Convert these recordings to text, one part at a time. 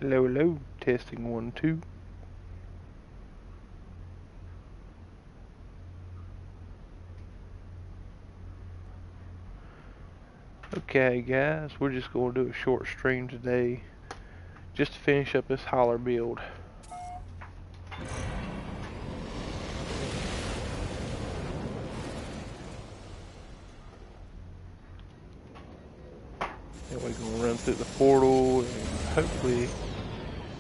Hello, hello. Testing 1, 2. Okay, guys, we're just going to do a short stream today just to finish up this holler build. And we're going to run through the portal and hopefully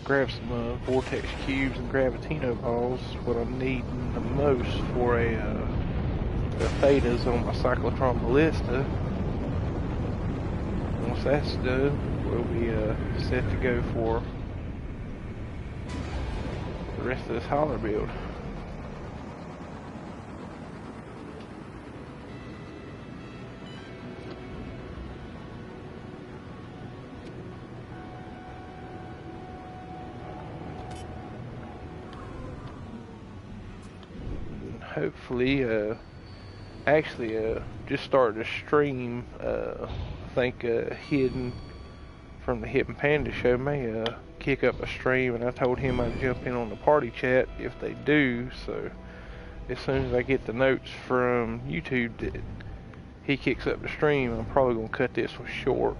grab some vortex cubes and gravitino balls. What I'm needing the most for the thetas on my cyclotron ballista. Once that's done, we'll be set to go for the rest of this holler build. Hopefully, just started a stream, I think Hidden from the Hidden Panda show may kick up a stream, and I told him I'd jump in on the party chat if they do, so as soon as I get the notes from YouTube that he kicks up the stream, I'm probably going to cut this one short,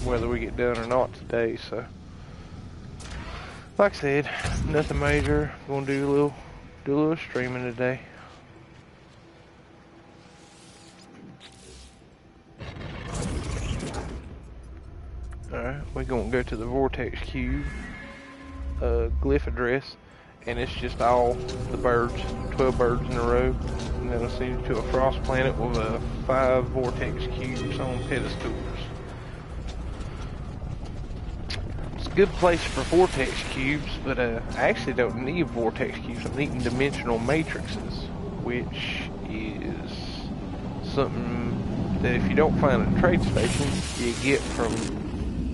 whether we get done or not today, so like I said, nothing major. I'm going to do a little streaming today. Alright, we're going to go to the Vortex Cube glyph address, and it's just all the birds, 12 birds in a row, and that'll send you to a frost planet with 5 Vortex Cubes on pedestals. It's a good place for Vortex Cubes, but I actually don't need Vortex Cubes. I'm needing Dimensional Matrices, which is something that if you don't find at a trade station, you get from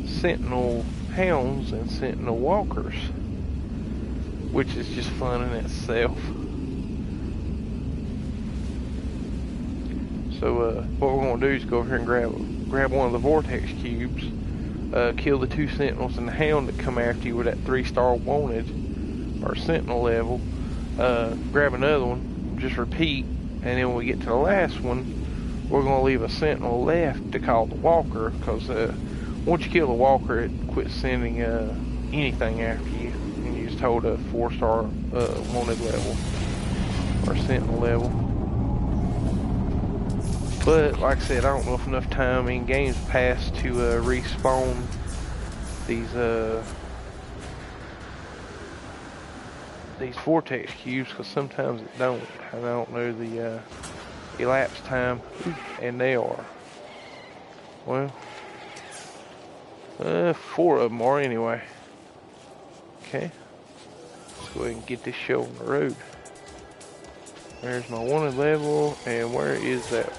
Sentinel Hounds and Sentinel Walkers, which is just fun in itself. So what we're going to do is go over here and grab one of the Vortex Cubes, kill the 2 Sentinels and the Hound that come after you with that 3-star wanted or Sentinel level, grab another one, just repeat, and then when we get to the last one, we're going to leave a Sentinel left to call the Walker, because once you kill the Walker, it quits sending anything after you, and you just hold a 4-star wanted level or Sentinel level. But like I said, I don't know if enough time in games passed to respawn these Vortex Cubes, because sometimes it don't, and I don't know the elapsed time, and they are, well, 4 of them are anyway. Okay, let's go ahead and get this show on the road. There's my wanted level, and where is that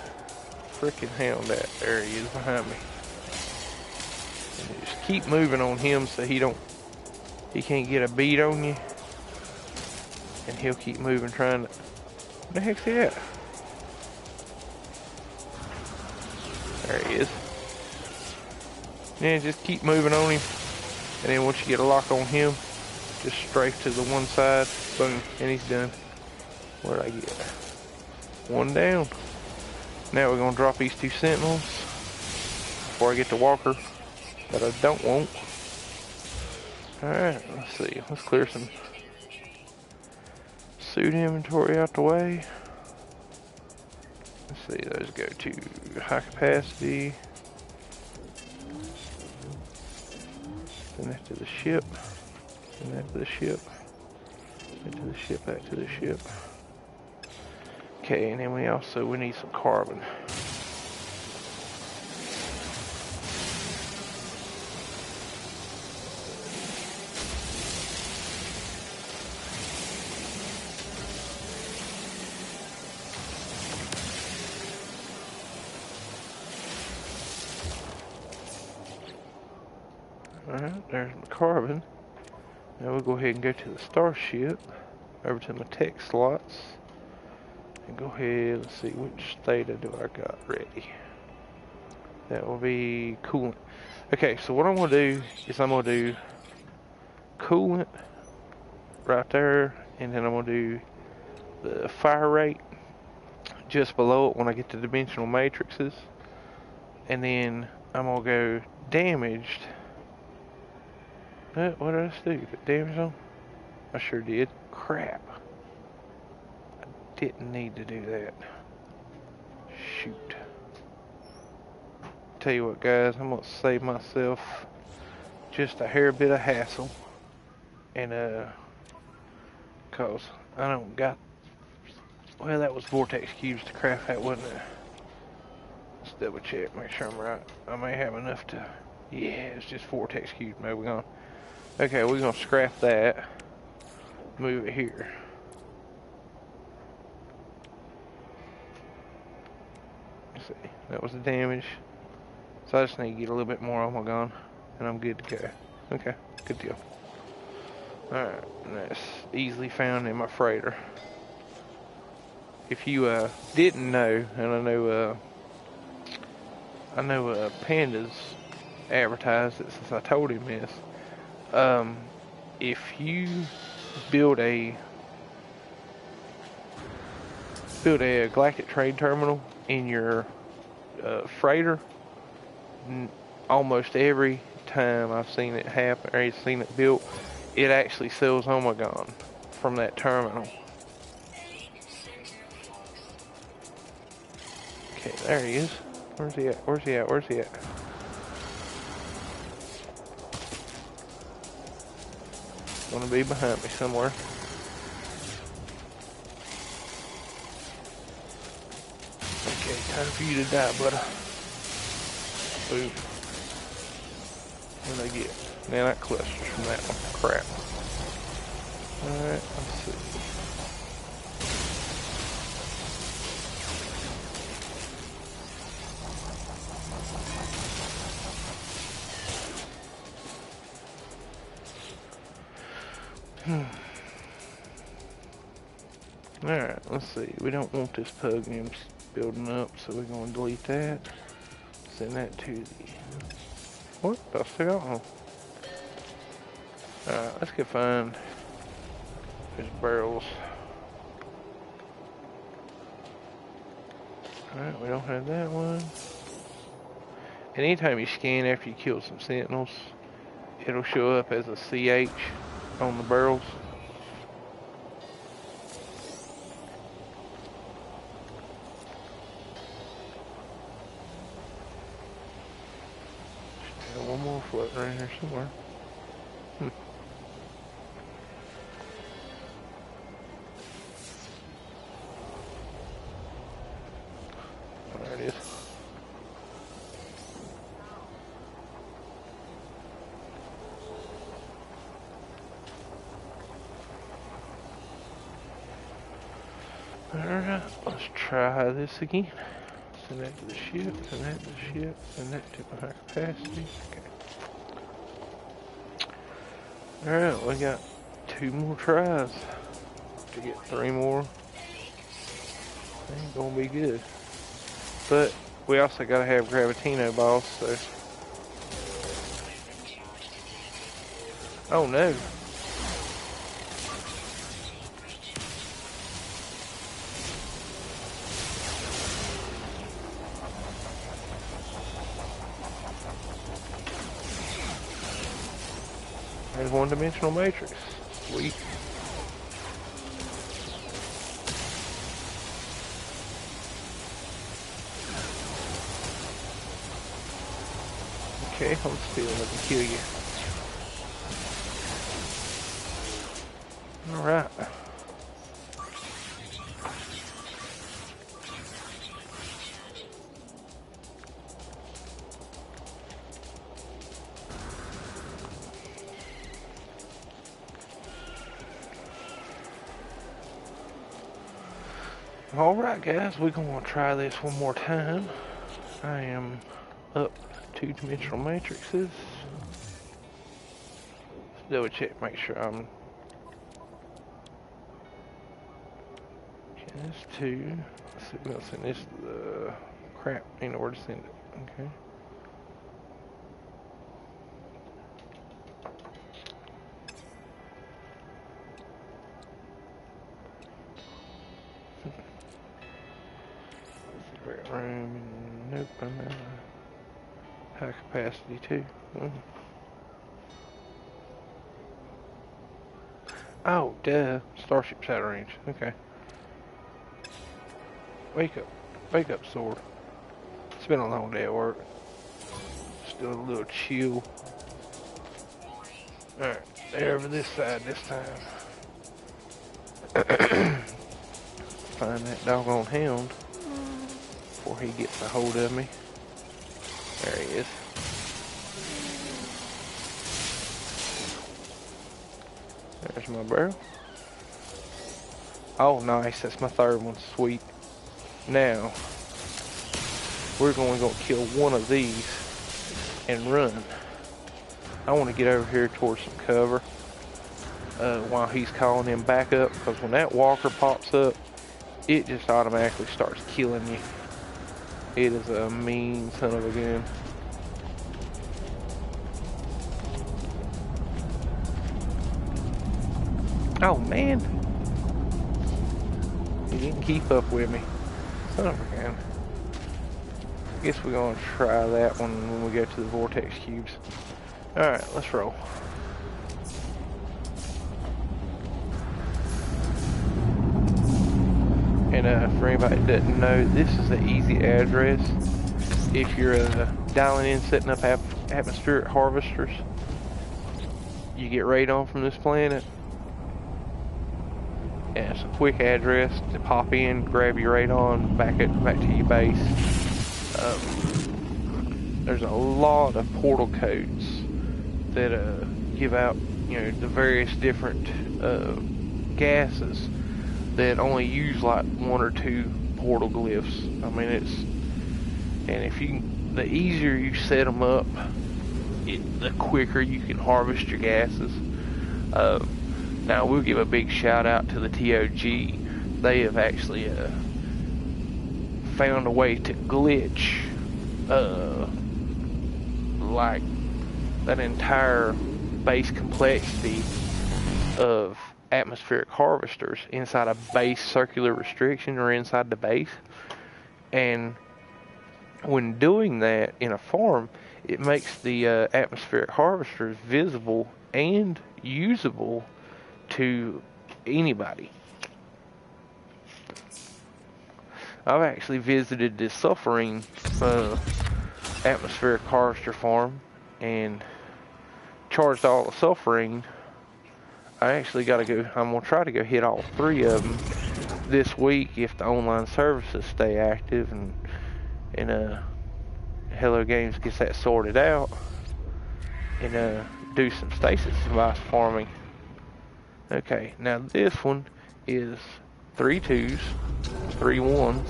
freaking Hound at? There he is behind me. And just keep moving on him so he can't get a beat on you, and he'll keep moving trying to. What the heck's he at? There he is. Yeah, just keep moving on him, and then once you get a lock on him, just strafe to the one side, boom, and he's done. Where'd I get? 1 down. Now we're gonna drop these 2 Sentinels before I get the Walker that I don't want. Alright, let's see. Let's clear some suit inventory out the way. Let's see, those go to high capacity. Send that to the ship. Send that to the ship. Back to the ship, back to the ship. Okay, and then we need some carbon. Alright, there's my carbon. Now we'll go ahead and go to the starship, over to my tech slots, and go ahead, let's see, which theta do I got ready? That will be coolant. Okay, so what I'm going to do is I'm going to do coolant right there, and then I'm gonna do the fire rate just below it when I get to dimensional matrices, and then I'm gonna go damaged. What did I just do? Put damage on? I sure did. Crap. I didn't need to do that. Shoot. Tell you what, guys, I'm gonna save myself just a hair bit of hassle, and cause I don't got. Well, that was vortex cubes to craft that, wasn't it? Let's double check, make sure I'm right. I may have enough to. Yeah, it's just vortex cubes. Maybe we're gonna. Okay, we're gonna scrap that. Move it here. Let's see. That was the damage. So I just need to get a little bit more on my gun, and I'm good to go. Okay, good deal. Alright, and that's easily found in my freighter. If you didn't know, and I know Panda's advertised it since I told him this. If you build a galactic trade terminal in your freighter, almost every time I've seen it happen, or seen it built, it actually sells Omegon from that terminal. Okay, there he is. Where's he at? Where's he at? Where's he at? Gonna be behind me somewhere. Okay, time for you to die, buddy. Boom. What did I get? Man, that clusters from that one. Crap. Alright, let's see. Alright, let's see. We don't want this Pugnium building up, so we're going to delete that. Send that to the... What? I still got one. Alright, let's go find his barrels. Alright, we don't have that one. And anytime you scan after you kill some sentinels, it'll show up as a CH on the barrels. One more floating around here somewhere. There it is. Alright, let's try this again. Send that to the ship, send that to the ship, send that to high capacity. Okay. Alright, we got 2 more tries to get 3 more. Ain't gonna be good. But we also gotta have Gravitino balls, so. Oh no. There's one-dimensional matrix. Sweet. Okay, hold still, let me kill you. Alright. Alright guys, we're going to try this one more time. I am up 2-dimensional matrices. Let's double check, make sure I'm... Okay, that's 2. Let's see, we're going to send this to the... Crap, ain't nowhere to send it. Okay. Nope, I'm out of high capacity too. Oh, duh. Starship's out of range. Okay. Wake up. Wake up, sword. It's been a long day at work. Still a little chill. Alright, they're over this side this time. Find that doggone hound before he gets a hold of me. There he is. There's my barrel. Oh, nice. That's my third one. Sweet. Now, we're going to go kill one of these and run. I want to get over here towards some cover while he's calling him back up, because when that walker pops up, it just automatically starts killing you. It is a mean son of a gun. Oh man, he didn't keep up with me. Son of a gun. Guess we're gonna try that one when we go to the vortex cubes. Alright, let's roll. And for anybody that doesn't know, this is the easy address. If you're dialing in, setting up atmospheric harvesters, you get radon from this planet. And it's a quick address to pop in, grab your radon, back to your base. There's a lot of portal codes that give out, you know, the various different gases that only use like 1 or 2 portal glyphs. I mean, the easier you set them up, the quicker you can harvest your gases. Now, we'll give a big shout out to the TOG. They have actually found a way to glitch like that entire base complexity of atmospheric harvesters inside a base circular restriction or inside the base. And when doing that in a farm, it makes the atmospheric harvesters visible and usable to anybody. I've actually visited this Suffering atmospheric harvester farm and charged all the Suffering. I actually got to go, I'm going to try to go hit all 3 of them this week if the online services stay active and Hello Games gets that sorted out, and do some stasis device farming. Okay, now this one is 3 2s, 3 1s,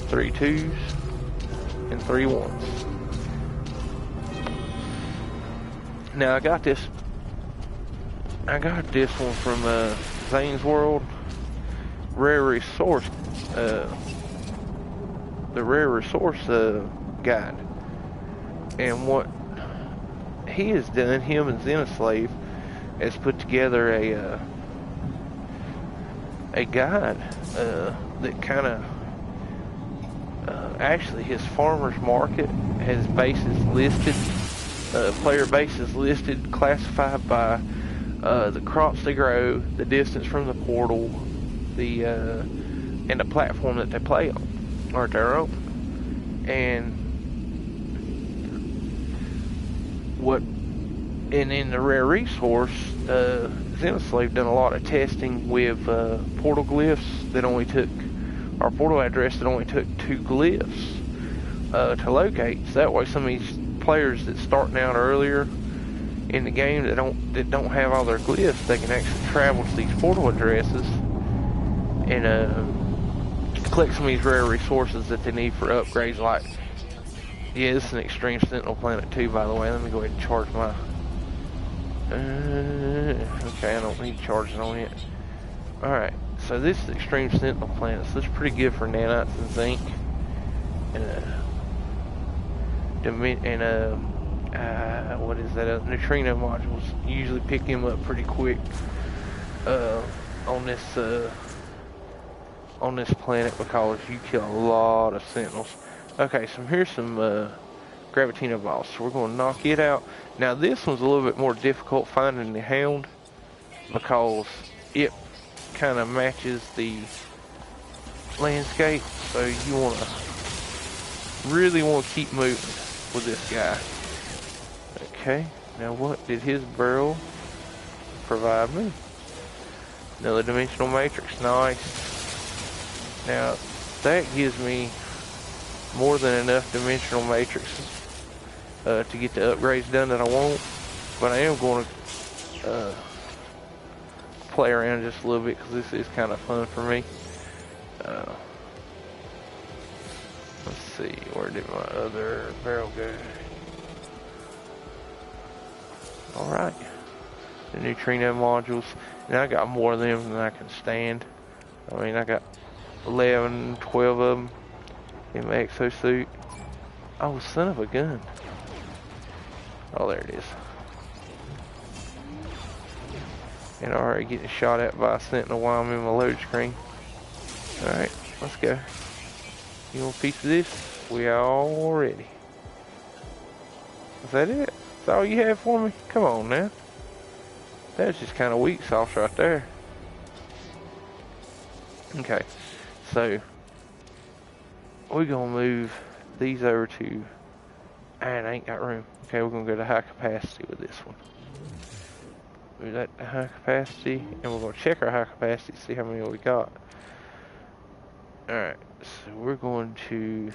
3 2s, and 3 1s. Now I got this one from Zane's World Rare Resource, the Rare Resource guide. And what he has done, him and Xenoslave, has put together a guide that kind of actually his farmers market has bases listed, player bases listed, classified by the crops they grow, the distance from the portal, and the platform that they play on or they're on. And in the rare resource, Xenoslave done a lot of testing with portal glyphs that only took, or portal address that only took 2 glyphs to locate. So that way some of these players that starting out earlier in the game that don't have all their glyphs, they can actually travel to these portal addresses and collect some of these rare resources that they need for upgrades. Like, yeah, this is an Extreme Sentinel planet too, by the way. Let me go ahead and charge my okay, I don't need charging on it. Alright, so this is Extreme Sentinel planet, so this is pretty good for nanites and zinc. And what is that? Neutrino modules. You usually pick him up pretty quick on this planet, because you kill a lot of sentinels. Okay, so here's some Gravitino balls. So we're going to knock it out. Now this one's a little bit more difficult finding the hound because it kind of matches the landscape. So you really want to keep moving with this guy. Okay, now what did his barrel provide me? Another dimensional matrix, nice. Now that gives me more than enough dimensional matrices to get the upgrades done that I want, but I am going to play around just a little bit because this is kind of fun for me. Let's see, where did my other barrel go? Alright, the neutrino modules, and I got more of them than I can stand. I mean, I got 11, 12 of them in my exosuit. Oh, son of a gun. Oh, there it is. And I'm already getting shot at by a sentinel while I'm in my load screen. Alright, let's go. You want a piece of this? We all ready. Is that it? That's all you have for me? Come on now. That's just kind of weak sauce right there. Okay, so we're gonna move these over to, and I ain't got room. Okay, we're gonna go to high capacity with this one. Move that to high capacity, and we're gonna check our high capacity, see how many we got. Alright, so we're going to,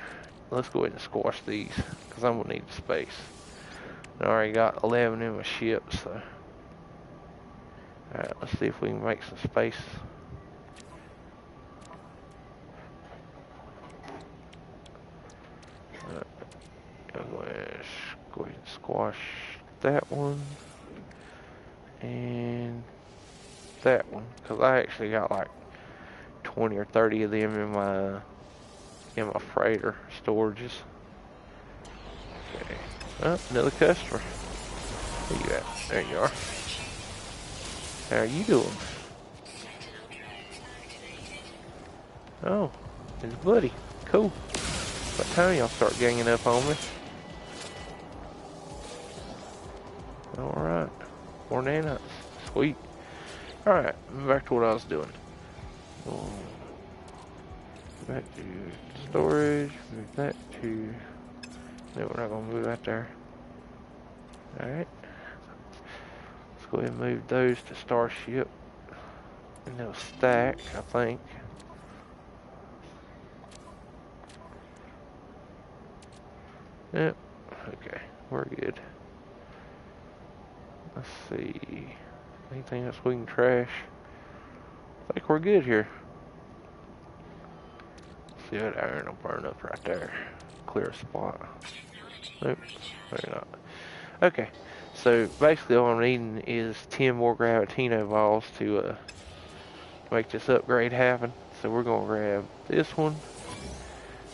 let's go ahead and squash these, because I'm gonna need space. I already got 11 in my ship, so. Alright, let's see if we can make some space. I'm going to go ahead and squash that one and that one, because I actually got like 20 or 30 of them in my freighter storages. Okay. Oh, another customer. Where you at? There you are. How are you doing? Oh, it's Buddy. Cool. What time y'all start ganging up on me? Alright. More nanites. Sweet. Alright, back to what I was doing. Back to storage. Move that to... No, we're not going to move that there. Alright. Let's go ahead and move those to Starship. And they'll stack, I think. Yep. Okay, we're good. Let's see. Anything else we can trash? I think we're good here. See that iron will burn up right there. Clear a spot. Nope, maybe not. Okay, so basically all I'm needing is 10 more Gravitino balls to make this upgrade happen. So we're gonna grab this one.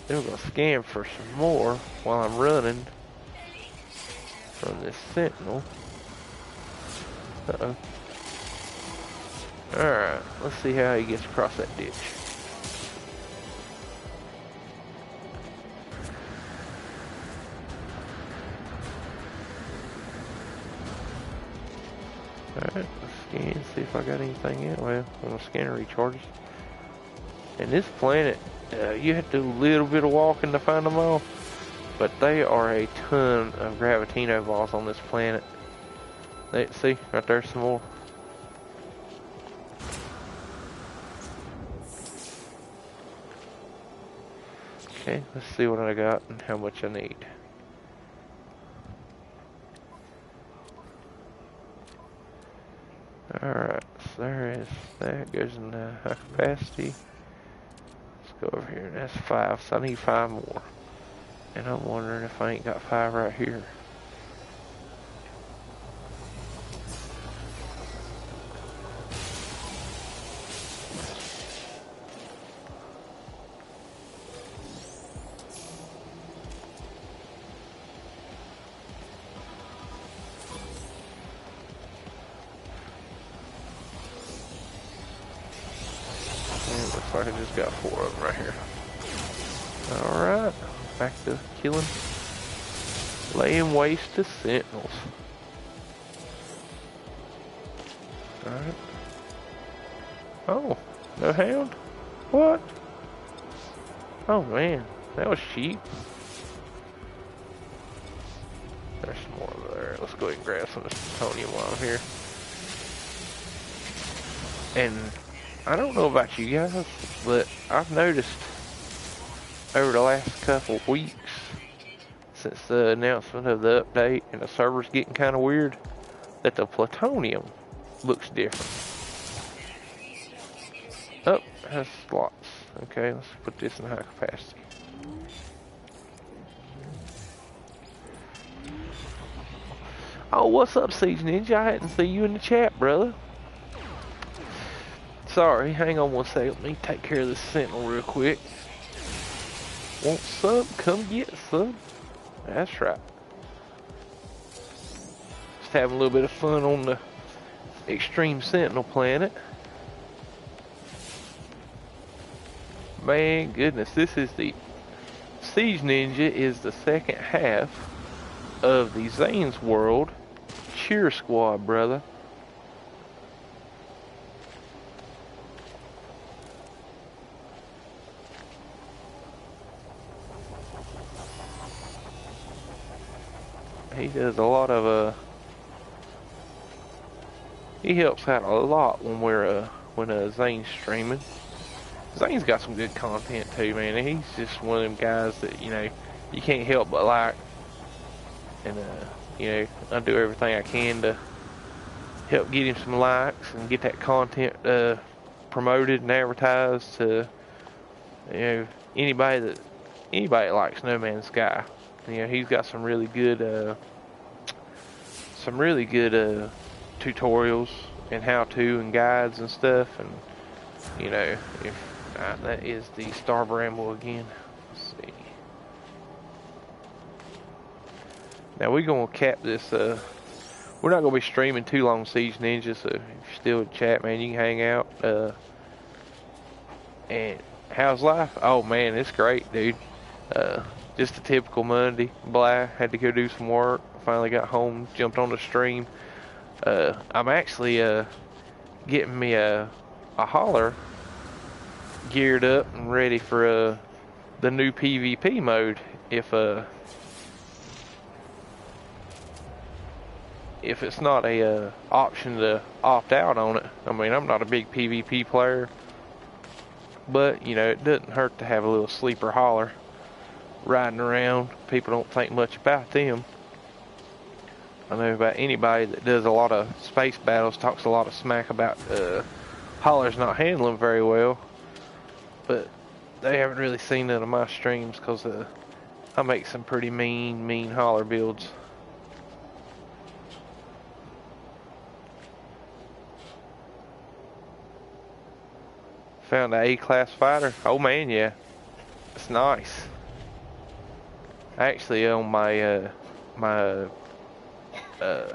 Then we're gonna scan for some more while I'm running from this sentinel. Uh-oh. Alright, let's see how he gets across that ditch. Alright, let's scan, see if I got anything in. Well, when the scanner recharges. And this planet, you have to do a little bit of walking to find them all. But they are a ton of Gravitino balls on this planet. See, right there's some more. Okay, let's see what I got and how much I need. Alright, so there is that. Goes into high capacity. Let's go over here. That's 5, so I need 5 more. And I'm wondering if I ain't got 5 right here. Looks like I just got 4 of them right here. Alright. back to killing, laying waste to sentinels. Alright. Oh, no hound? What? Oh man, that was cheap. There's some more over there. Let's go ahead and grab some of this plutonium while I'm here. And I don't know about you guys, but I've noticed over the last couple of weeks, since the announcement of the update and the server's getting kind of weird, that the plutonium looks different. Oh, has slots. Okay, let's put this in high capacity. Oh, what's up, Siege Ninja? I hadn't seen you in the chat, brother. Sorry, hang on one second. Let me take care of this sentinel real quick. Want some? Come get some. That's right. Just having a little bit of fun on the Extreme Sentinel planet. Man, goodness, this is the Siege Ninja is the second half of the Zane's World Cheer Squad, brother. He does a lot of he helps out a lot when we're when Zane's streaming. Zane's got some good content too, man. He's just one of them guys that, you know, you can't help but like. And, you know, I do everything I can to help get him some likes and get that content promoted and advertised to, you know, anybody that likes No Man's Sky. You know, he's got some really good tutorials and how-to and guides and stuff. And, you know, if that is the Star Bramble again. Let's see. Now we're gonna cap this. We're not gonna be streaming too long, Siege Ninja. So if you're still in chat, man, you can hang out. And how's life? Oh man, it's great, dude. Just a typical Monday. Blah. Had to go do some work. Finally got home. Jumped on the stream. I'm actually getting me a holler geared up and ready for the new PvP mode. If it's not a option to opt out on it. I mean, I'm not a big PvP player, but you know, it doesn't hurt to have a little sleeper holler riding around. People don't think much about them. I know about anybody that does a lot of space battles talks a lot of smack about hollers not handling very well, but they haven't really seen none of my streams because I make some pretty mean holler builds. Found an A-class fighter. Oh man, yeah, it's nice. Actually, on my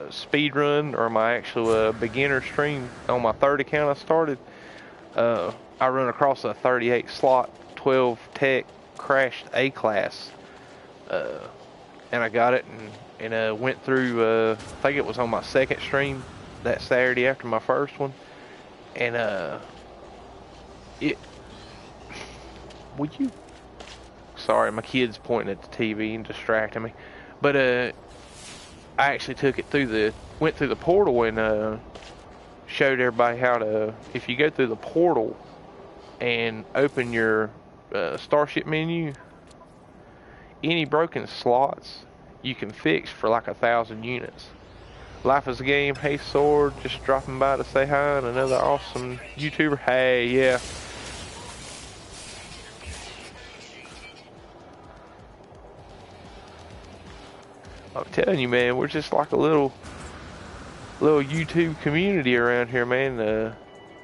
speed run, or my actual beginner stream, on my third account I started, I run across a 38 slot 12 tech crashed A-class, and I got it and went through, I think it was on my second stream that Saturday after my first one, and would you, sorry, my kid's pointing at the TV and distracting me, but I actually took it through went through the portal and showed everybody how to, if you go through the portal and open your Starship menu, any broken slots you can fix for like 1,000 units. Life is a game. Hey Sword, just dropping by to say hi, and another awesome YouTuber. Hey, yeah. I'm telling you, man, we're just like a little YouTube community around here, man.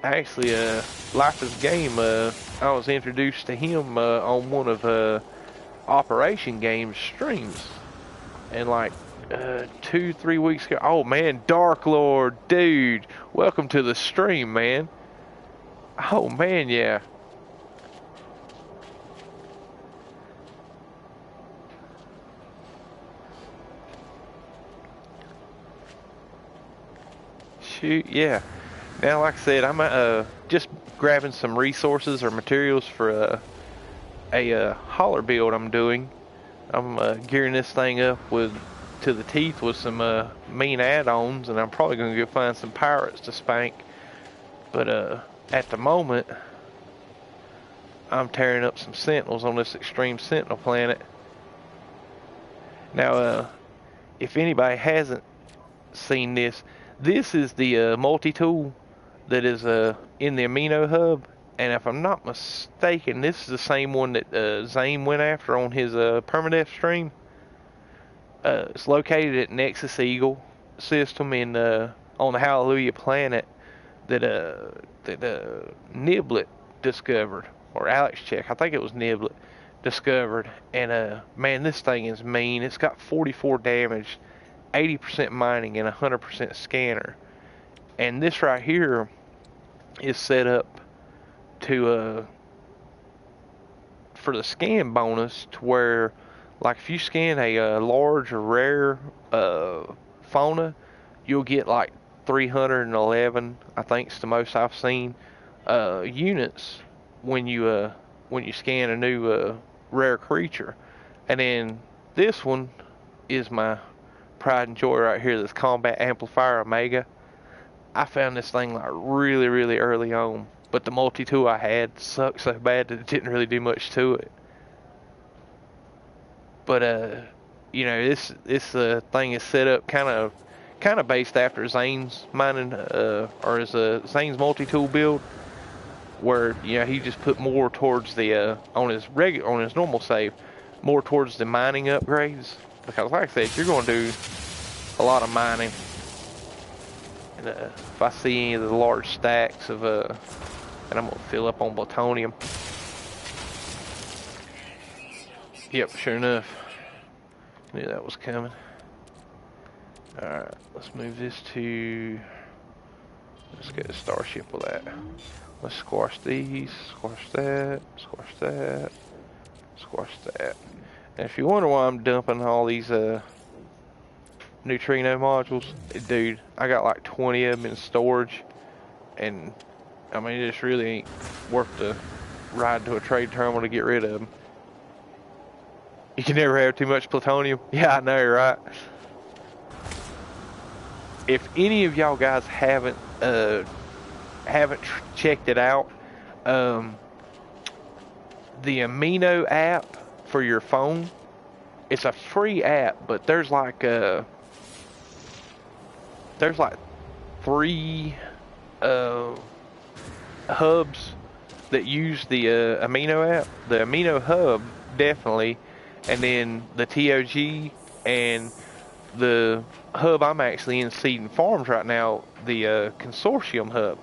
Actually, Life is a Game, I was introduced to him on one of Operation Games streams, and like 2-3 weeks ago. Oh man, Dark Lord, dude, welcome to the stream, man. Oh man, yeah. Shoot, yeah. Now, like I said, I'm just grabbing some resources or materials for a holler build I'm doing. I'm gearing this thing up with to the teeth with some mean add-ons, and I'm probably going to go find some pirates to spank. But at the moment, I'm tearing up some sentinels on this extreme sentinel planet. Now, if anybody hasn't seen this, this is the multi-tool that is in the amino hub, and if I'm not mistaken, this is the same one that Zane went after on his permadeath stream. It's located at Nexus Eagle system in on the Hallelujah planet that Niblet discovered, or Alex Check, I think it was Niblet discovered. And man, this thing is mean. It's got 44 damage, 80% mining, and 100% scanner. And this right here is set up to for the scan bonus, to where, like, if you scan a large or rare fauna, you'll get like 311, I think it's the most I've seen, units when you scan a new rare creature. And then this one is my pride and joy right here, this Combat Amplifier Omega. I found this thing like really, really early on, but the multi-tool I had sucked so bad that it didn't really do much to it. But you know, this thing is set up kind of based after Zane's mining, or his Zane's multi-tool build, where, you know, he just put more towards the on his normal save, more towards the mining upgrades, because like I said, you're going to do a lot of mining. And if I see any of the large stacks of and I'm gonna fill up on plutonium. Yep, sure enough. Knew that was coming. Alright, let's move this to... Let's get a starship with that. Let's squash these, squash that, squash that, squash that. And if you wonder why I'm dumping all these neutrino modules, dude, I got like 20 of them in storage, and I mean, it just really ain't worth the ride to a trade terminal to get rid of them. You can never have too much plutonium. Yeah, I know, right? If any of y'all guys haven't checked it out, the Amino app for your phone, it's a free app, but there's like 3 hubs that use the Amino app. The Amino hub, definitely, and then the TOG, and the hub I'm actually in Seed and Farms right now, the Consortium hub.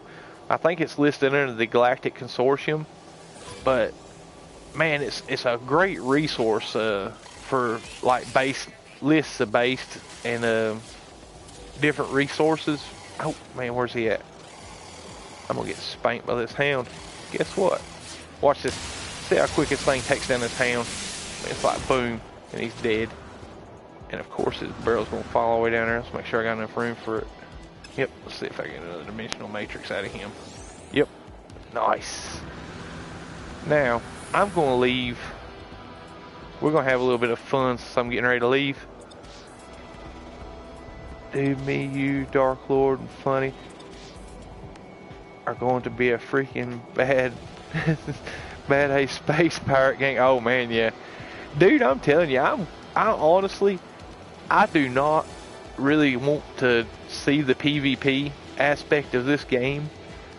I think it's listed under the Galactic Consortium, but man, it's a great resource for like base lists of based and different resources. Oh man, where's he at? I'm gonna get spanked by this hound. Guess what? Watch this. See how quick this thing takes down this hound. It's like boom, and he's dead. And of course his barrel's gonna fall all the way down there. Let's make sure I got enough room for it. Yep, let's see if I can get another dimensional matrix out of him. Yep, nice. Now, I'm gonna leave. We're gonna have a little bit of fun since I'm getting ready to leave. Dude, me, you, Dark Lord, and Funny are going to be a freaking bad a space pirate gang. Oh man, yeah. Dude, I'm telling you, I honestly, I do not really want to see the PvP aspect of this game,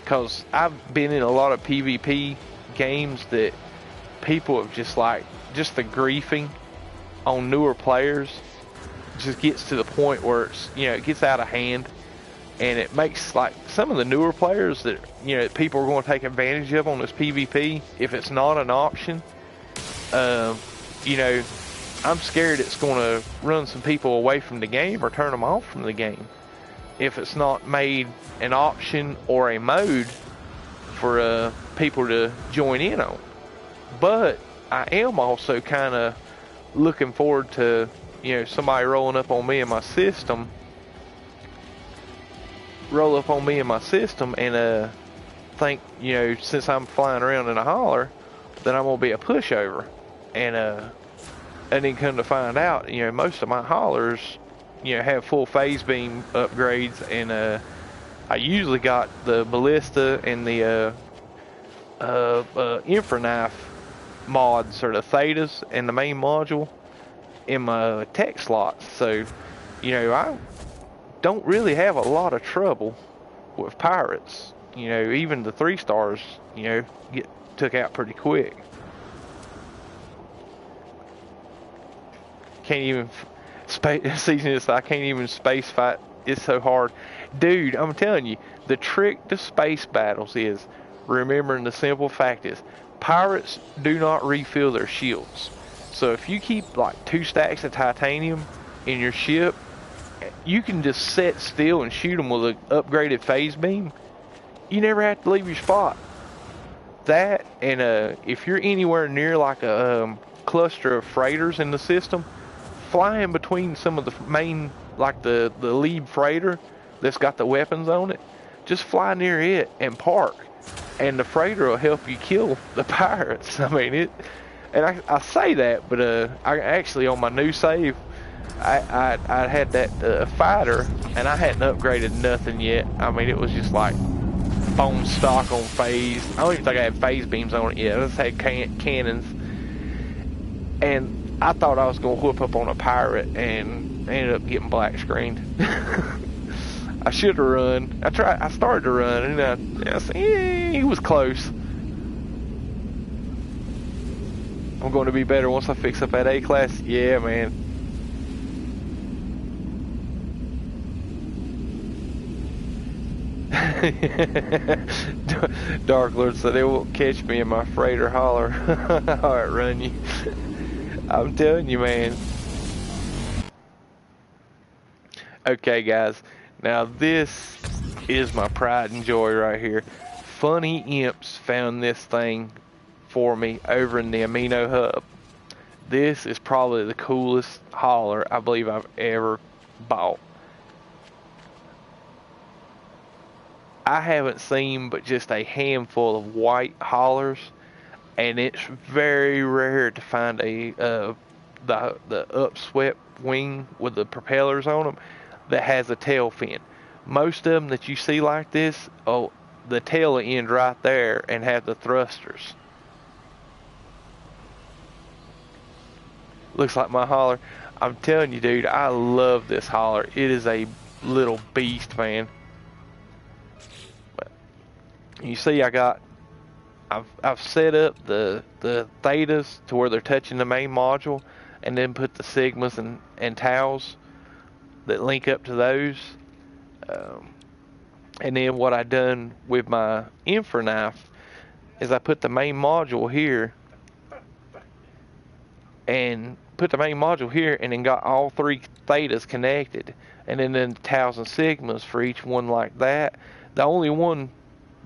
because I've been in a lot of PvP games that people have just the griefing on newer players just gets to the point where it's, you know, it gets out of hand, and it makes like some of the newer players that, you know, people are going to take advantage of on this PvP, if it's not an option, you know, I'm scared it's going to run some people away from the game or turn them off from the game if it's not made an option or a mode for people to join in on. But I am also kind of looking forward to, you know, somebody rolling up on me in my system roll up on me in my system and think, you know, since I'm flying around in a holler, that I'm gonna be a pushover, and then come to find out, you know, most of my hollers, you know, have full phase beam upgrades, and I usually got the ballista and the Infraknife mods, or the Thetas and the main module in my tech slots. So, you know, I don't really have a lot of trouble with pirates. You know, even the 3 stars, you know, get took out pretty quick. Can't even season this. I can't even space fight. It's so hard, dude. I'm telling you, the trick to space battles is remembering the simple fact is pirates do not refill their shields. So if you keep like 2 stacks of titanium in your ship, you can just sit still and shoot them with an upgraded phase beam. You never have to leave your spot. That, and if you're anywhere near like a cluster of freighters in the system, flying between some of the main, like the lead freighter that's got the weapons on it, just fly near it and park, and the freighter will help you kill the pirates. I mean it, and I say that, but I actually, on my new save, I had that fighter, and I hadn't upgraded nothing yet. I mean, it was just like bone stock on phase. I don't even think I had phase beams on it yet. I just had cannons, and I thought I was gonna whoop up on a pirate, and ended up getting black screened. I should have run. I started to run, and I said, he was close. I'm going to be better once I fix up that A class. Yeah, man. Dark Lord said they won't catch me in my freighter holler. Alright, run you. I'm telling you, man. Okay, guys. Now this is my pride and joy right here. Funny Imps found this thing for me over in the Amino Hub. This is probably the coolest holler I believe I've ever bought. I haven't seen but just a handful of white hollers, and it's very rare to find a the upswept wing with the propellers on them that has a tail fin. Most of them that you see like this, oh, the tail will end right there and have the thrusters. Looks like my holler. I'm telling you, dude, I love this holler. It is a little beast, man. You see, I've set up the Thetas to where they're touching the main module, and then put the Sigmas and Taus that link up to those. And then what I done with my Infraknife is I put the main module here, and then got all 3 Thetas connected, and then the Taus and Sigmas for each one like that. The only one,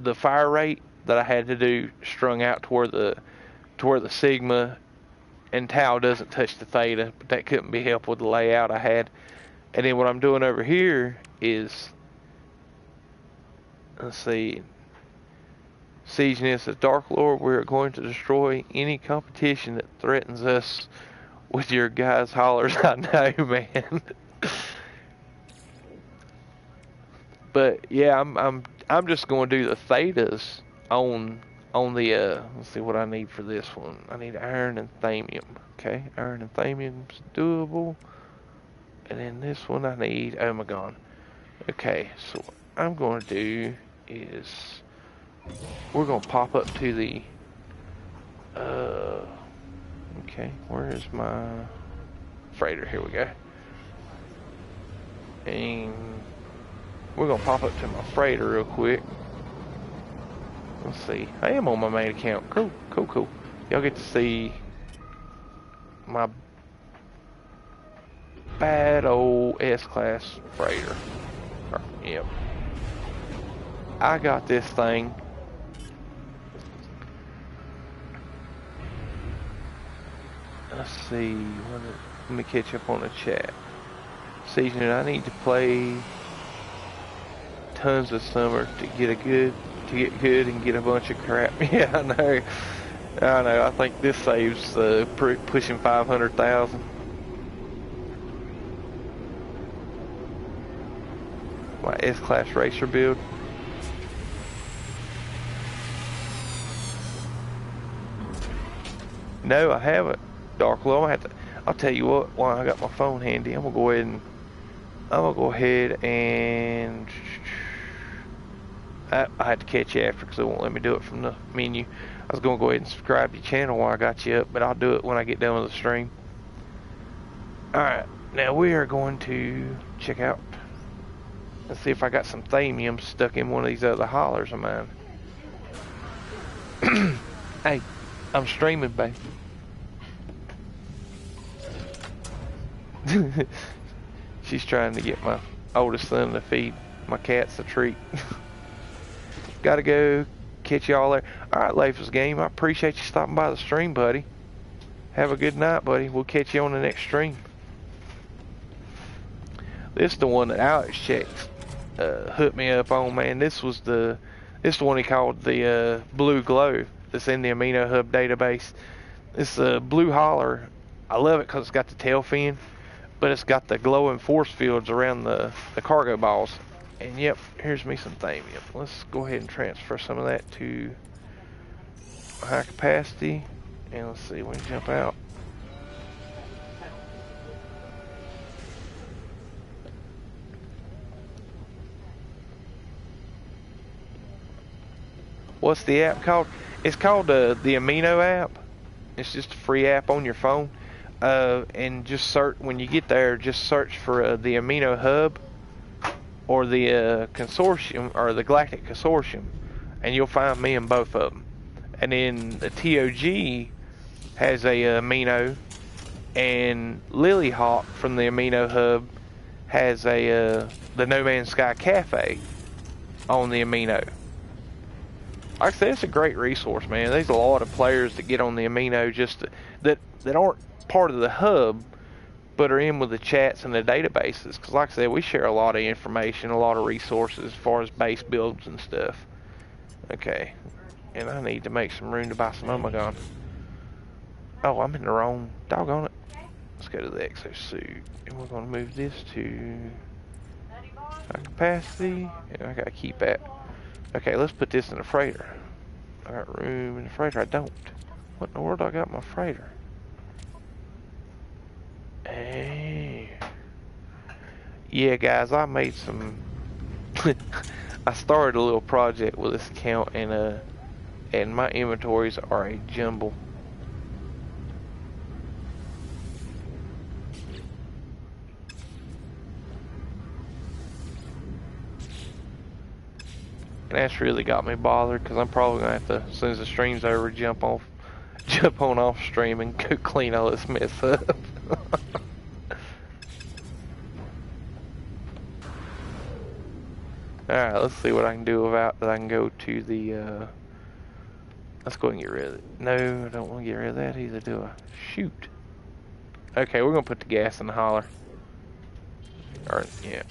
the fire rate that I had to do strung out to where the Sigma and Tau doesn't touch the Theta, but that couldn't be helped with the layout I had. And then what I'm doing over here is, let's see, Siegeness as Dark Lord, we're going to destroy any competition that threatens us with your guys' hollers. I know, man. But yeah, I'm just going to do the Thetas on the let's see what I need for this one. I need iron and thamium. Okay, iron and thamium's doable. And then this one I need Omegon. Okay, so what I'm going to do is we're going to pop up to the okay, where is my freighter? Here we go. And we're going to pop up to my freighter real quick. Let's see. I am on my main account. Cool. Y'all get to see my bad old S-Class freighter. Yep. I got this thing. Let's see. Let me catch up on the chat. Season, I need to play tons this summer to get good and get a bunch of crap. Yeah, I know. I know. I think this saves pushing 500,000. My S-Class racer build. No, I haven't. Darklow. I'll tell you what. While I got my phone handy, I'm gonna go ahead and I had to catch you after because it won't let me do it from the menu. I was gonna go ahead and subscribe to your channel while I got you up, but I'll do it when I get done with the stream. All right, now we are going to check out. Let's see if I got some thamium stuck in one of these other hollers of mine. Hey, I'm streaming, babe. She's trying to get my oldest son to feed my cats a treat. Gotta go. Catch y'all there. Alright, Leif's Game. I appreciate you stopping by the stream, buddy. Have a good night, buddy. We'll catch you on the next stream. This is the one that Alex checked. Hooked me up on, man. This is the one he called the Blue Glow that's in the Amino Hub database. It's a blue holler. I love it because it's got the tail fin, but it's got the glowing force fields around the cargo balls. And yep, here's me some thamium. Let's go ahead and transfer some of that to high capacity. And let's see, when you jump out. What's the app called? It's called the Amino app. It's just a free app on your phone. And just search, when you get there, just search for the Amino Hub or the consortium, or the Galactic Consortium, and you'll find me in both of them. And then the TOG has a Amino, and Lilyhawk from the Amino Hub has a the No Man's Sky Cafe on the Amino. Like I said, it's a great resource, man. There's a lot of players that get on the Amino that aren't part of the hub, but are in with the chats and the databases. Because like I said, we share a lot of information, a lot of resources as far as base builds and stuff. Okay, and I need to make some room to buy some Omegon. Oh, I'm in the wrong, doggone it. Let's go to the exosuit, and we're going to move this to high capacity, and I got to keep that. Okay, let's put this in the freighter. I got room in the freighter. I don't. What in the world I got in my freighter? Hey. Yeah, guys, I made some. I started a little project with this account, and my inventories are a jumble. And that's really got me bothered, because I'm probably gonna have to, as soon as the stream's over, jump on off stream and go clean all this mess up. Alright, let's see what I can do about that. I can go to the let's go and get rid of it. No, I don't want to get rid of that either, do I? Shoot. Okay, we're gonna put the gas in the holler. Or yeah.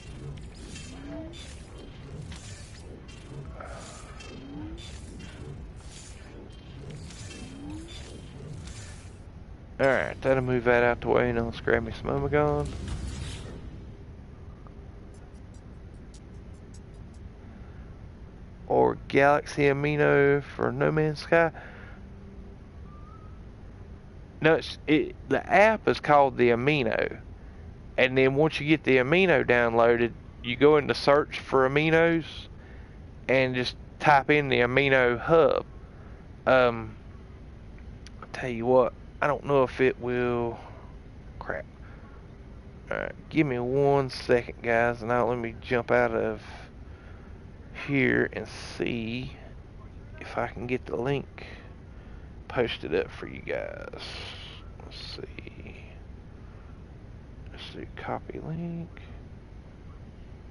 Alright, that'll move that out the way, and let's grab me some Omegon. Or Galaxy Amino for No Man's Sky. No, the app is called the Amino. And then once you get the Amino downloaded, you go into search for aminos and just type in the Amino Hub. I'll tell you what, I don't know if it will. Crap. Alright, give me 1 second, guys, and now let me jump out of here and see if I can get the link posted up for you guys. Let's see. Let's do copy link.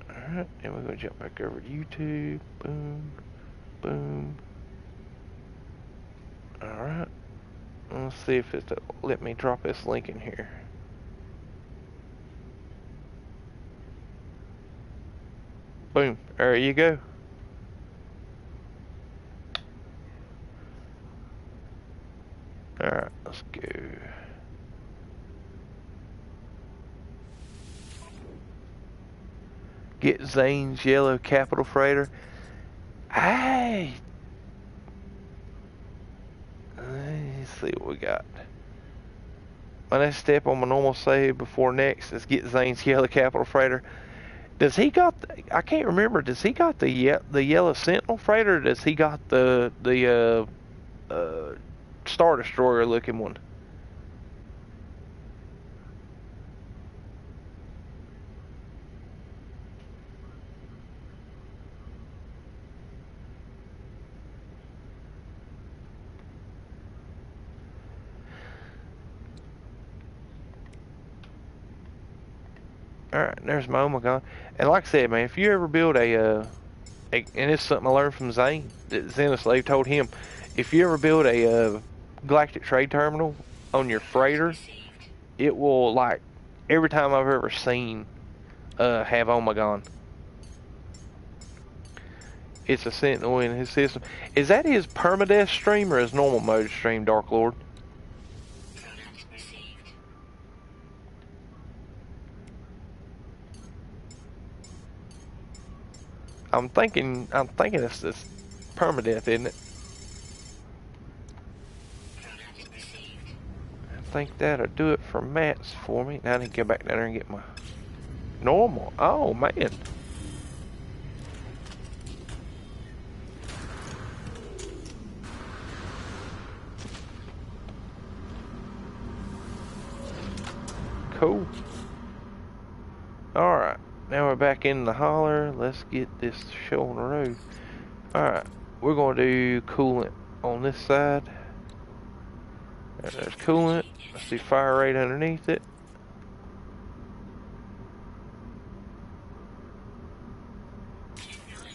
Alright, and we're going to jump back over to YouTube. Boom. Boom. Alright. Let's see if it'll let me drop this link in here. Boom. There you go. Alright, let's go. Get Zane's yellow capital freighter. Hey! Let's see what we got. My next step on my normal save before next is get Zane's yellow capital freighter. Does he got? I can't remember. Does he got the yellow Sentinel freighter? Or does he got the Star Destroyer looking one? Alright, there's my Omegon. And like I said, man, if you ever build and it's something I learned from Zane, that Xenoslave told him, if you ever build a Galactic Trade Terminal on your freighter, it will, like, every time I've ever seen, have Omegon. It's a Sentinel in his system. Is that his permadeath stream or his normal mode stream, Dark Lord? I'm thinking it's this permadeath, isn't it? I think that'll do it for mats for me. Now I need to go back down there and get my normal. Oh man. Cool. Alright. Now we're back in the holler. Let's get this show on the road. Alright. We're going to do coolant on this side. There's coolant. Let's see fire rate underneath it.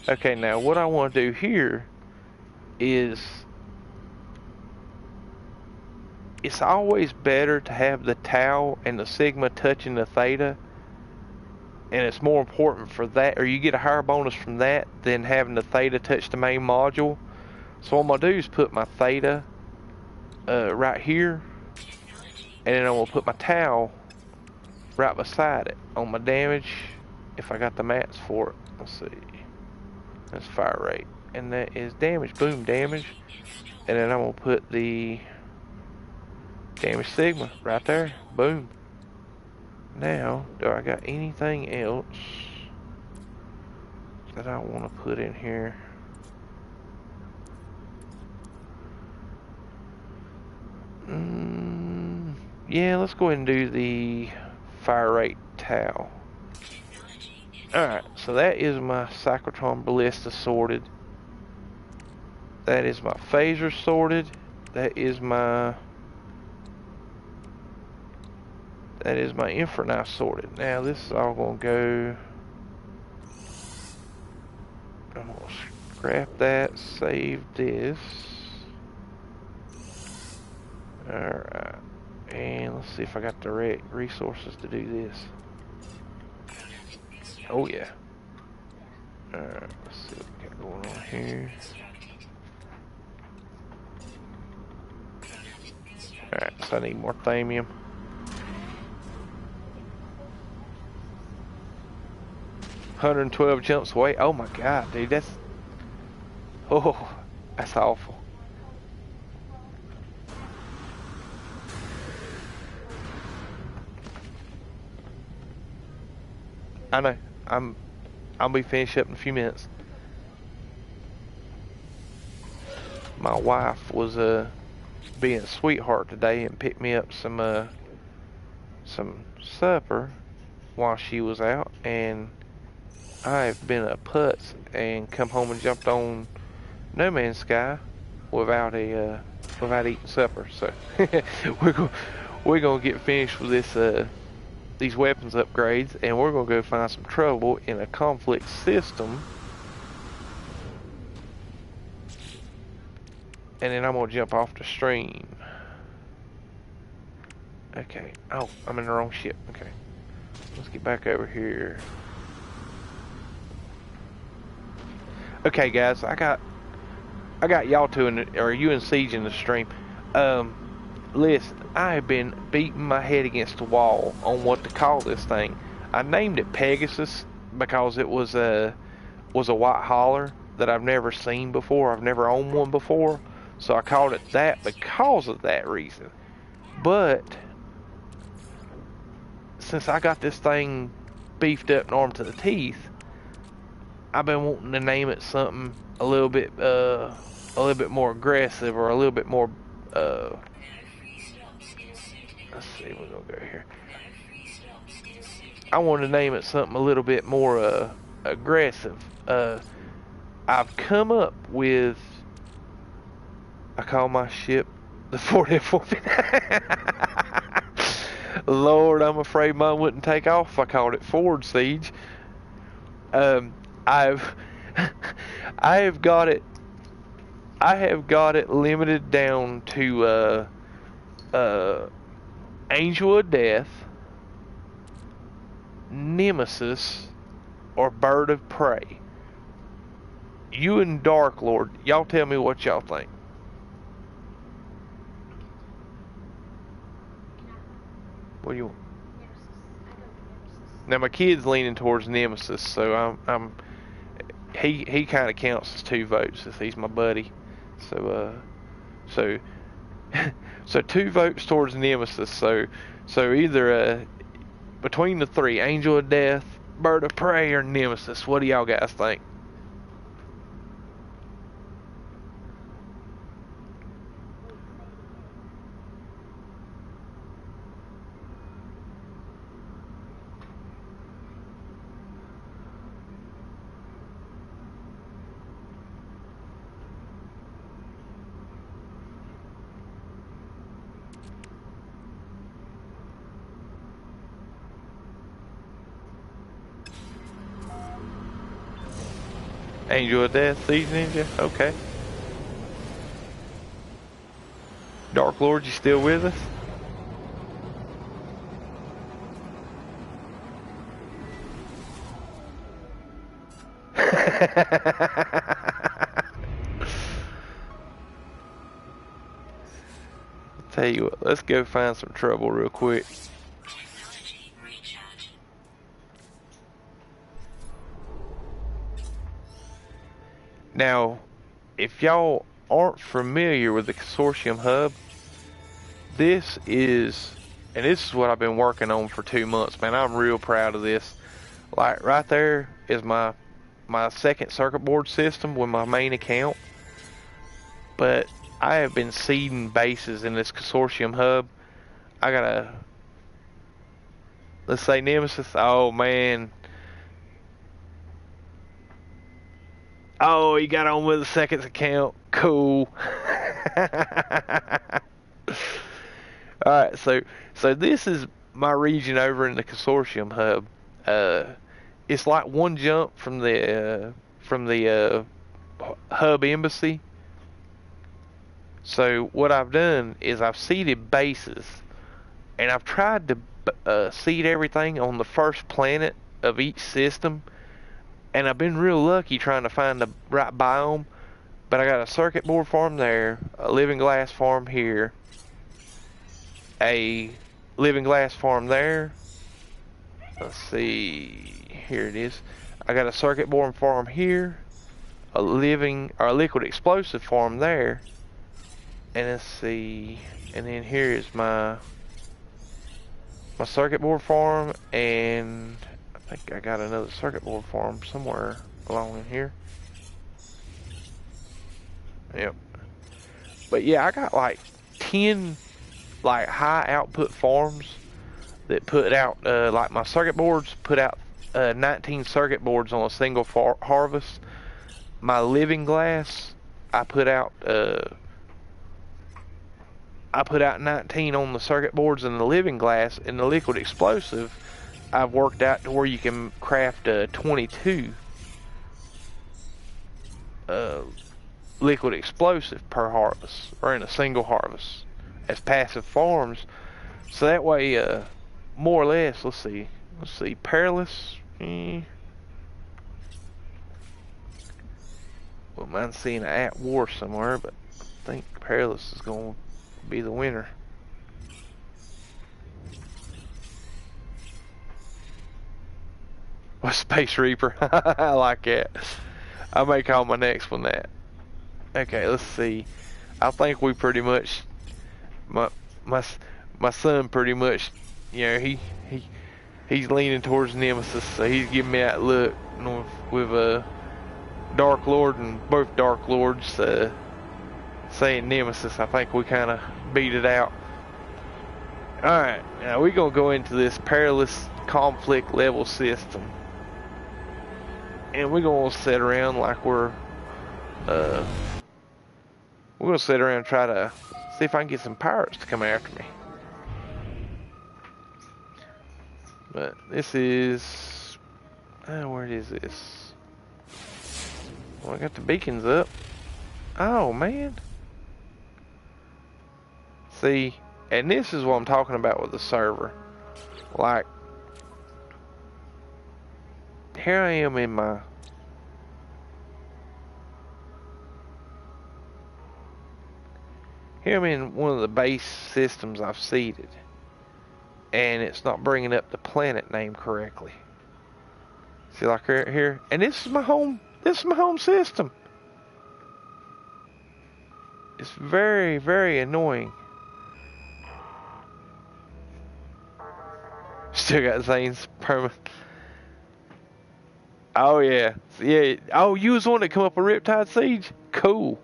Okay, now what I want to do here is it's always better to have the Tau and the Sigma touching the Theta, and it's more important for that, or you get a higher bonus from that than having the Theta touch the main module. So what I'm going to do is put my Theta right here, and then I'm going to put my Tau right beside it on my damage, if I got the mats for it. Let's see. That's fire rate. And that is damage. Boom, damage. And then I'm going to put the damage Sigma right there. Boom. Now, do I got anything else that I want to put in here? Yeah, let's go ahead and do the fire rate Tau. Alright, so that is my Cyclotron Ballista sorted. That is my phaser sorted. That is my Inferni sorted. Now this is all gonna go. I'm gonna scrap that, save this. Alright. And let's see if I got the right resources to do this. Oh yeah. Alright, let's see what we got going on here. Alright, so I need more thamium. $112 jumps away. Oh my god, dude, that's awful. I know. I'll be finished up in a few minutes. My wife was being a sweetheart today and picked me up some supper while she was out, and I've been a putz and come home and jumped on No Man's Sky without eating supper. So we're gonna get finished with this these weapons upgrades, and we're gonna go find some trouble in a conflict system, and then I'm gonna jump off the stream. Okay. Oh, I'm in the wrong ship. Okay. Let's get back over here. Okay, guys, I got y'all two or you and Siege in the stream. Listen, I have been beating my head against the wall on what to call this thing. I named it Pegasus because it was a white holler that I've never seen before. I've never owned one before, so I called it that because of that reason. But since I got this thing beefed up and armed to the teeth, I've been wanting to name it something a little bit more aggressive or a little bit more let's see, we're gonna go here. I want to name it something a little bit more aggressive. I've come up with, I call my ship the 44. Lord, I'm afraid mine wouldn't take off if I called it Ford Siege. I've I have got it limited down to Angel of Death, Nemesis, or Bird of Prey. You and Dark Lord, y'all tell me what y'all think. What do you want? Now my kid's leaning towards Nemesis, so he kind of counts as 2 votes since he's my buddy. So so 2 votes towards Nemesis. So either between the 3, Angel of Death, Bird of Prey, or Nemesis. What do y'all guys think? Angel of Death, Siege Ninja? Okay. Dark Lord, you still with us? Tell you what, let's go find some trouble real quick. Now, if y'all aren't familiar with the Consortium Hub, this is what I've been working on for 2 months, man. I'm real proud of this. Like, right there is my second circuit board system with my main account. But I have been seeding bases in this Consortium Hub. I gotta, let's say Nemesis. Oh, man. Oh, he got on with the second account. Cool. Alright, so this is my region over in the Consortium Hub. It's like one jump from the hub embassy. So what I've done is I've seeded bases, and I've tried to seed everything on the first planet of each system. And I've been real lucky trying to find the right biome. But I got a circuit board farm there, a living glass farm here, a living glass farm there. Let's see, here it is. I got a circuit board farm here, a liquid explosive farm there, and let's see, and then here is my circuit board farm, and I think I got another circuit board farm somewhere along in here. Yep. But yeah, I got like 10 like high output farms that put out like my circuit boards put out 19 circuit boards on a single harvest. My living glass, I put out 19 on the circuit boards and the living glass, and the liquid explosive I've worked out to where you can craft 22 liquid explosive per harvest, or in a single harvest, as passive farms. So that way, more or less, let's see, perilous. Wouldn't mind seeing an at war somewhere, but I think Perilous is going to be the winner. A Space Reaper. I like that. I may call my next one that. Okay, let's see. I think we pretty much, my my my son pretty much, you know, he's leaning towards Nemesis, so he's giving me that look with Dark Lord and both Dark Lords saying Nemesis. I think we kind of beat it out. All right, now we're gonna go into this perilous conflict level system, and we're gonna sit around like we're gonna sit around and try to see if I can get some pirates to come after me. But this is, where is this? Well, I got the beacons up. Oh man. See, and this is what I'm talking about with the server. Like, here I am in my, here I'm in one of the base systems I've seeded, and it's not bringing up the planet name correctly. See, like right here, and this is my home system. It's very, very annoying. Still got Zane's permanent. Oh yeah, yeah. Oh, you was the one that come up with Riptide Siege? Cool.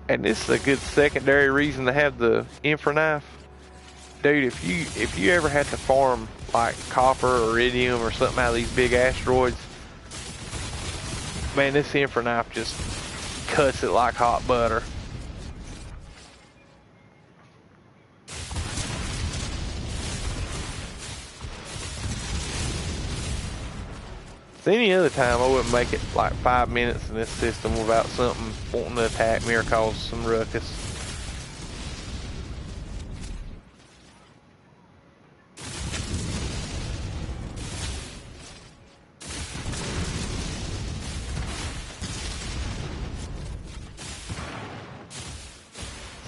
And this is a good secondary reason to have the Infra Knife. Dude, if you ever had to farm like copper or iridium or something out of these big asteroids, man, this Infra Knife just cuts it like hot butter. Any other time I wouldn't make it like 5 minutes in this system without something wanting to attack me or cause some ruckus.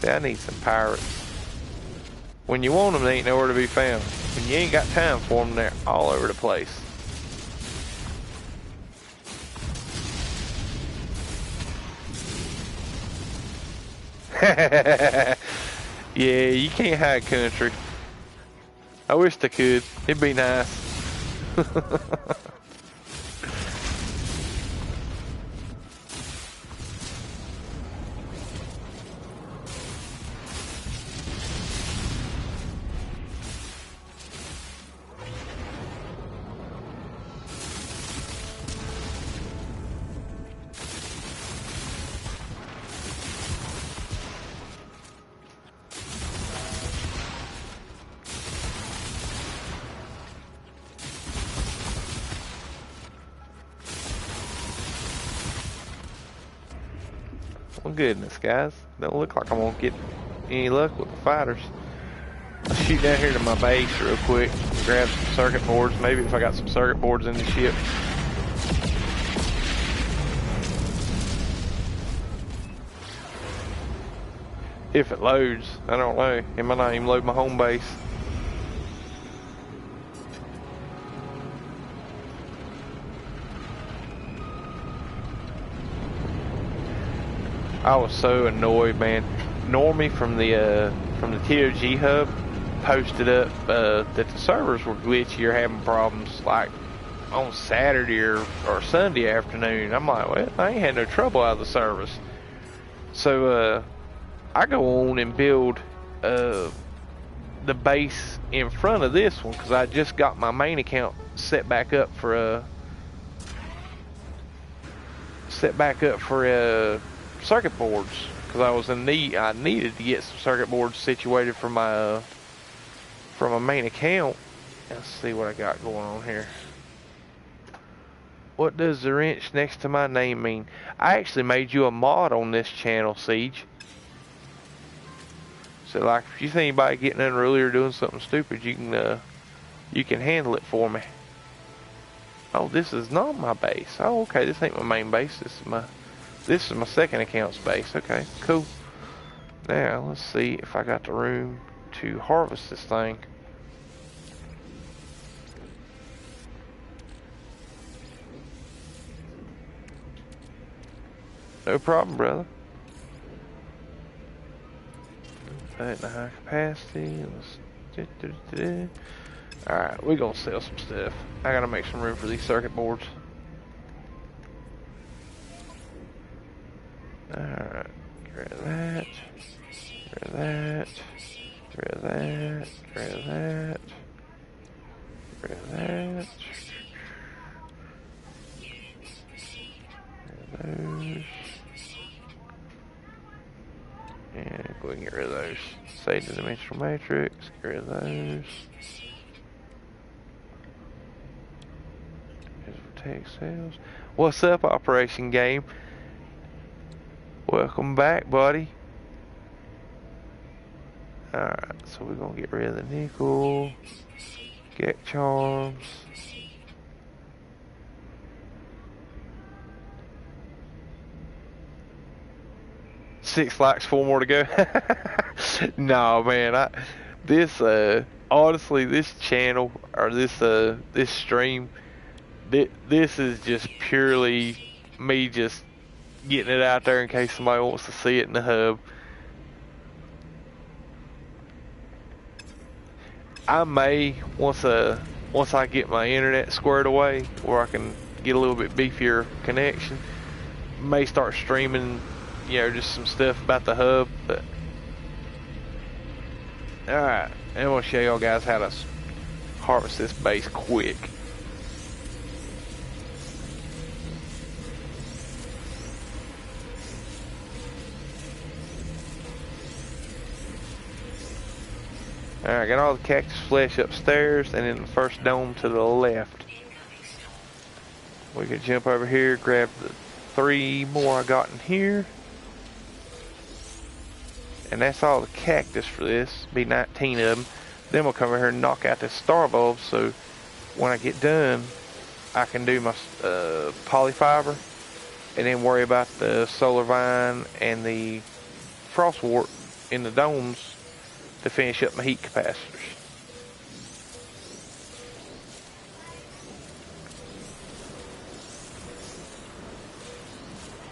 See, I need some pirates. When you want them, they ain't nowhere to be found. When you ain't got time for them, they're all over the place. Yeah, you can't hide country. I wish they could. It'd be nice. Well, goodness, guys. Don't look like I'm gonna get any luck with the fighters. I'll shoot down here to my base real quick, grab some circuit boards. Maybe if I got some circuit boards in the ship. If it loads, I don't know. It might not even load my home base. I was so annoyed, man. Normie from the TOG hub posted up that the servers were glitchy or having problems like on Saturday or Sunday afternoon. I'm like, well, I ain't had no trouble out of the service. So I go on and build the base in front of this one because I just got my main account set back up for circuit boards because I was in need. I needed to get some circuit boards situated for my main account. Let's see what I got going on here. What does the wrench next to my name mean? I actually made you a mod on this channel, Siege. So like, if you see anybody getting unruly or doing something stupid, you can handle it for me. Oh, this is not my base. Oh, okay, this ain't my main base. This is my second account's base. Okay, cool. Now let's see if I got the room to harvest this thing. No problem, brother. Put in the high capacity. Alright, we're gonna sell some stuff. I gotta make some room for these circuit boards. Alright, get rid of that. Get rid of that. Get rid of that. Get rid of that. Get rid of that. Get rid of those. And go ahead and get rid of those. Save the dimensional matrix. Get rid of those. Take sales. What's up, Operation Game? Welcome back, buddy. Alright, so we're gonna get rid of the nickel. Get charms. Six likes, 4 more to go. No, man, honestly, this channel or this stream, this is just purely me just getting it out there in case somebody wants to see it in the hub. I may, once I get my internet squared away where I can get a little bit beefier connection, may start streaming, you know, just some stuff about the hub. But alright, I'm gonna show y'all guys how to harvest this base quick. Alright, got all the cactus flesh upstairs and in the first dome to the left. We could jump over here, grab the 3 more I got in here. And that's all the cactus for this. Be 19 of them. Then we'll come over here and knock out this star bulb, so when I get done, I can do my polyfiber and then worry about the solar vine and the frostwort in the domes to finish up my heat capacitors.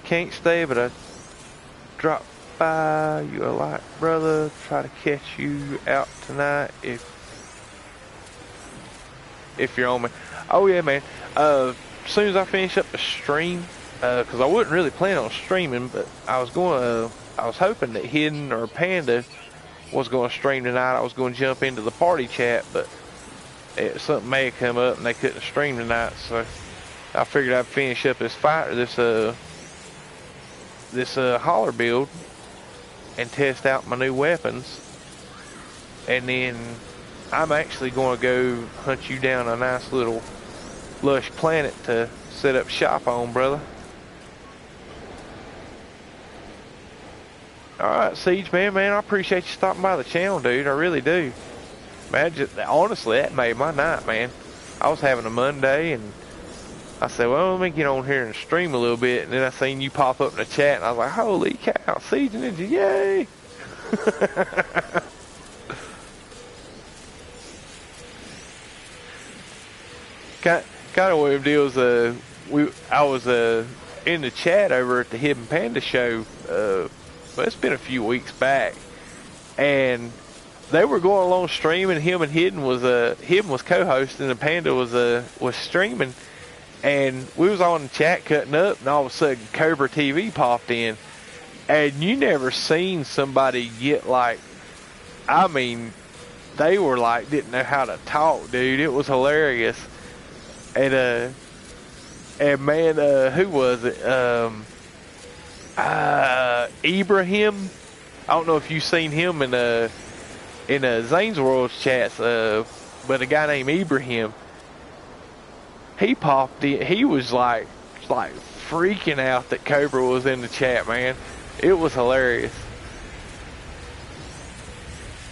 Can't stay, but I dropped by you a lot, brother. Try to catch you out tonight if you're on me. Oh yeah, man. As soon as I finish up the stream, because I wasn't really planning on streaming, but I was hoping that Hidden or Panda was going to stream tonight. I was going to jump into the party chat, but something may have come up and they couldn't stream tonight, so I figured I'd finish up this holler build and test out my new weapons, and then I'm actually going to go hunt you down a nice little lush planet to set up shop on, brother. Alright, Siege man, I appreciate you stopping by the channel, dude. I really do. Man, honestly, that made my night, man. I was having a Monday, and I said, well, let me get on here and stream a little bit. And then I seen you pop up in the chat, and I was like, holy cow, Siege Ninja, yay! Kind of what deals. I was in the chat over at the Hidden Panda show. Well, it's been a few weeks back, and they were going along streaming. Him and Hidden was co-hosting, and Panda was streaming, and we was on the chat cutting up, and all of a sudden Cobra TV popped in, and you never seen somebody get like, I mean, they were like didn't know how to talk, dude. It was hilarious, and man, who was it? Ibrahim. I don't know if you've seen him in Zane's World chats, but a guy named Ibrahim. He popped in. He was like freaking out that Cobra was in the chat, man. It was hilarious.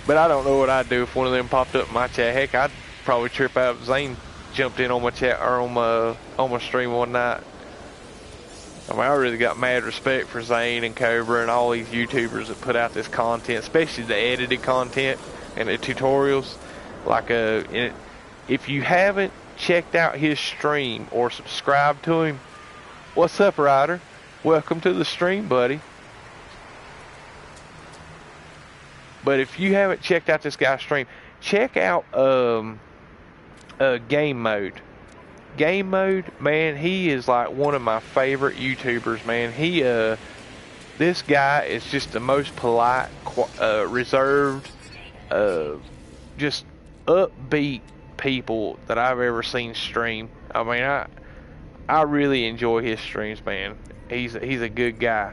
But I don't know what I'd do if one of them popped up in my chat. Heck, I'd probably trip out if Zane jumped in on my chat or on my stream one night. I mean, I really got mad respect for Zane and Cobra and all these YouTubers that put out this content, especially the edited content and the tutorials. Like, if you haven't checked out his stream or subscribed to him, what's up, Ryder? Welcome to the stream, buddy. But if you haven't checked out this guy's stream, check out Game Mode. Game Mode, man, he is like one of my favorite YouTubers, man. This guy is just the most polite, reserved, just upbeat people that I've ever seen stream. I mean, I really enjoy his streams, man. He's a good guy.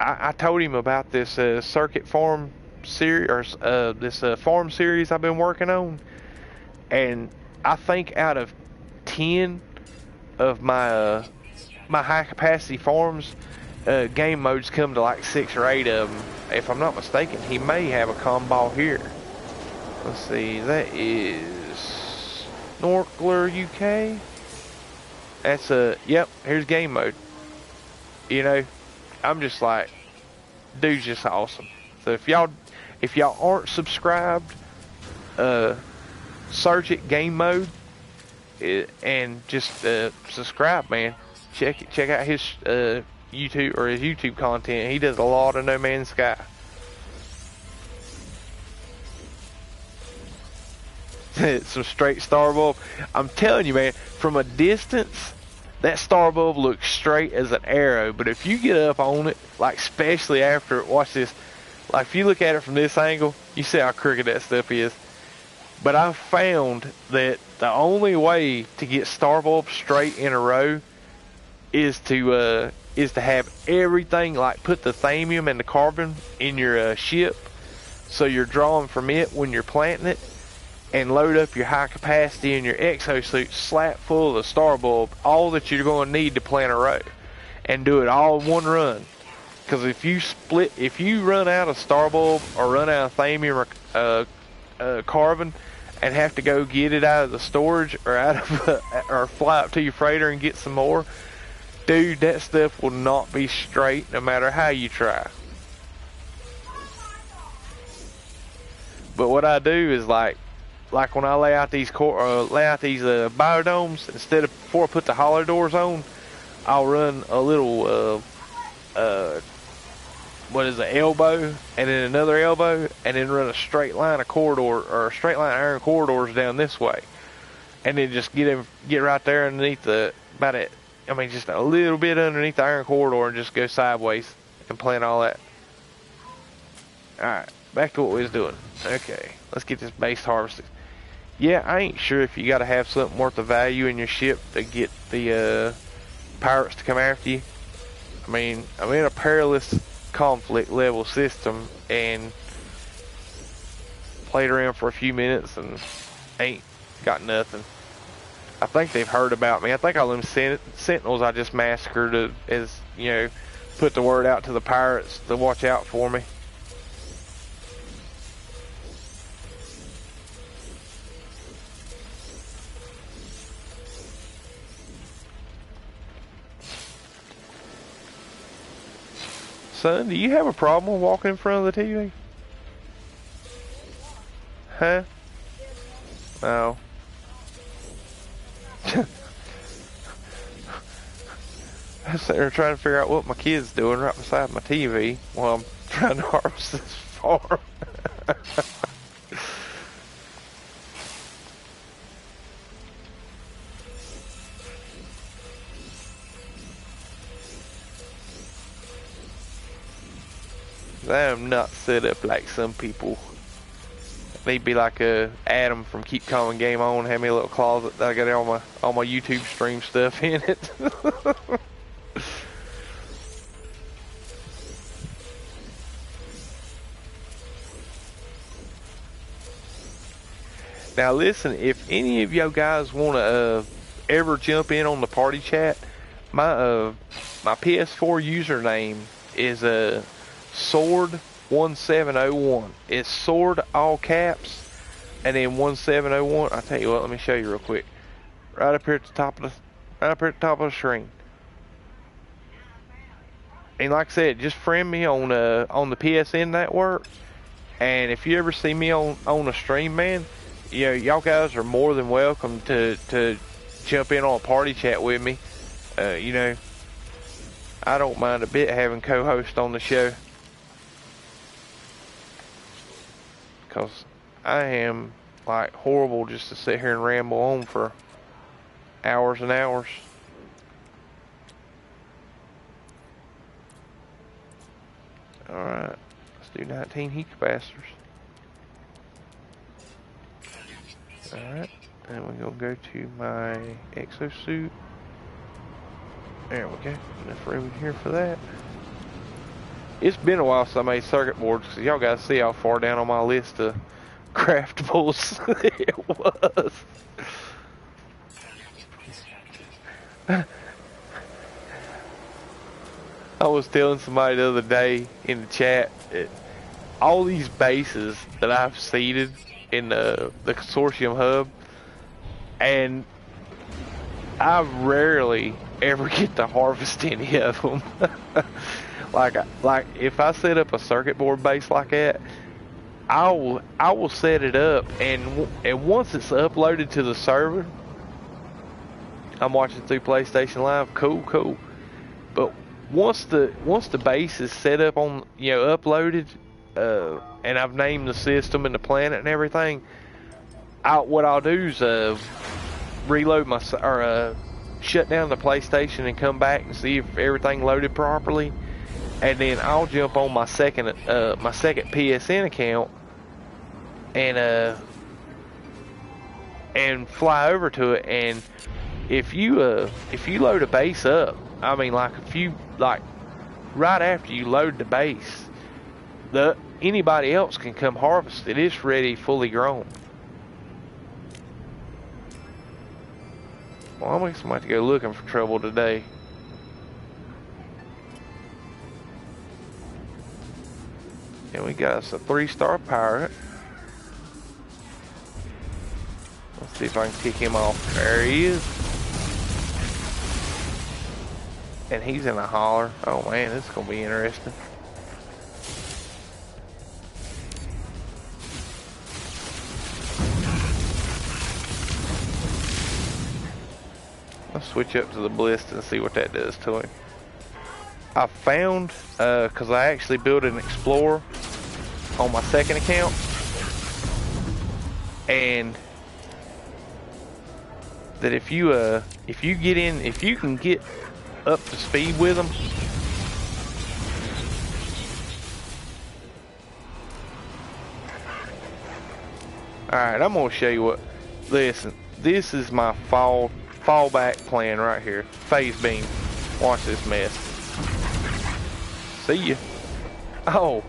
I told him about this circuit farm series, or this farm series I've been working on, and I think out of 10 of my my high capacity farms, Game Mode's come to like 6 or 8 of them. If I'm not mistaken, he may have a comball here. Let's see, that is Snorkler UK. That's yep, here's Game Mode. You know, I'm just like, dude's just awesome. So if y'all aren't subscribed, search it, Game Mode, and just subscribe, man. Check out his YouTube or his YouTube content. He does a lot of No Man's Sky. Some straight star bulb. I'm telling you, man, from a distance, that star bulb looks straight as an arrow, but if you get up on it, like especially after, watch this, like if you look at it from this angle, you see how crooked that stuff is. But I've found that the only way to get star bulbs straight in a row is to have everything, like put the thallium and the carbon in your ship, so you're drawing from it when you're planting it, and load up your high capacity in your exosuit slap full of star bulb, all that you're going to need to plant a row, and do it all in one run. Because if you run out of star bulb or run out of thallium or carbon and have to go get it out of the storage or or fly up to your freighter and get some more, dude, that stuff will not be straight no matter how you try. But what I do is like when I lay out these biodomes, before I put the hollow doors on, I'll run a little elbow, and then another elbow, and then run a straight line of corridor, or a straight line of iron corridors down this way, and then just get right there underneath just a little bit underneath the iron corridor, and just go sideways and plant all that. Alright, back to what we was doing. Okay, let's get this base harvested. Yeah, I ain't sure if you gotta have something worth of value in your ship to get the pirates to come after you. I mean, I'm in a perilous conflict level system and played around for a few minutes and ain't got nothing. I think they've heard about me. I think all them sentinels I just massacred put the word out to the pirates to watch out for me. Son, do you have a problem walking in front of the TV? Huh? Oh. I was sitting there trying to figure out what my kid's doing right beside my TV while I'm trying to harvest this farm. I am not set up like some people. They'd be like Adam from Keep Calm and Game On, have me a little closet that I got all my YouTube stream stuff in it. Now listen, if any of y'all guys want to ever jump in on the party chat, my PS4 username is sword1701. It's sword all caps and then 1701. I'll tell you what, let me show you real quick. Right up here at the top of the screen. And like I said, just friend me on the PSN network. And if you ever see me on a stream, man, you know, y'all guys are more than welcome to jump in on a party chat with me. You know, I don't mind a bit having co-host on the show. Because I am, like, horrible just to sit here and ramble on for hours and hours. Alright, let's do 19 heat capacitors. Alright, and we're going to go to my exosuit. There we go, enough room in here for that. It's been a while since I made circuit boards, because y'all got to see how far down on my list of craftables it was. I was telling somebody the other day in the chat, all these bases that I've seeded in the consortium hub, and I rarely ever get to harvest any of them. like if I set up a circuit board base like that, I will set it up, and once it's uploaded to the server, I'm watching through PlayStation Live, cool. But once the base is set up on, you know, uploaded, and I've named the system and the planet and everything, what I'll do is reload shut down the PlayStation and come back and see if everything loaded properly, and then I'll jump on my second PSN account and fly over to it. And if you load a base up, I mean, like, right after you load the base, anybody else can come harvest it. It's ready, fully grown. Well, I'm going to have to go looking for trouble today. And we got us a 3-star pirate. Let's see if I can kick him off. There he is. And he's in a holler. Oh man, this is going to be interesting. I'll switch up to the Ballista and see what that does to him. I found, because I actually built an Explorer on my second account, and that if you can get up to speed with them, alright, I'm gonna show you what. Listen, this is my fallback plan right here. Phase beam. Watch this mess. See ya. Oh,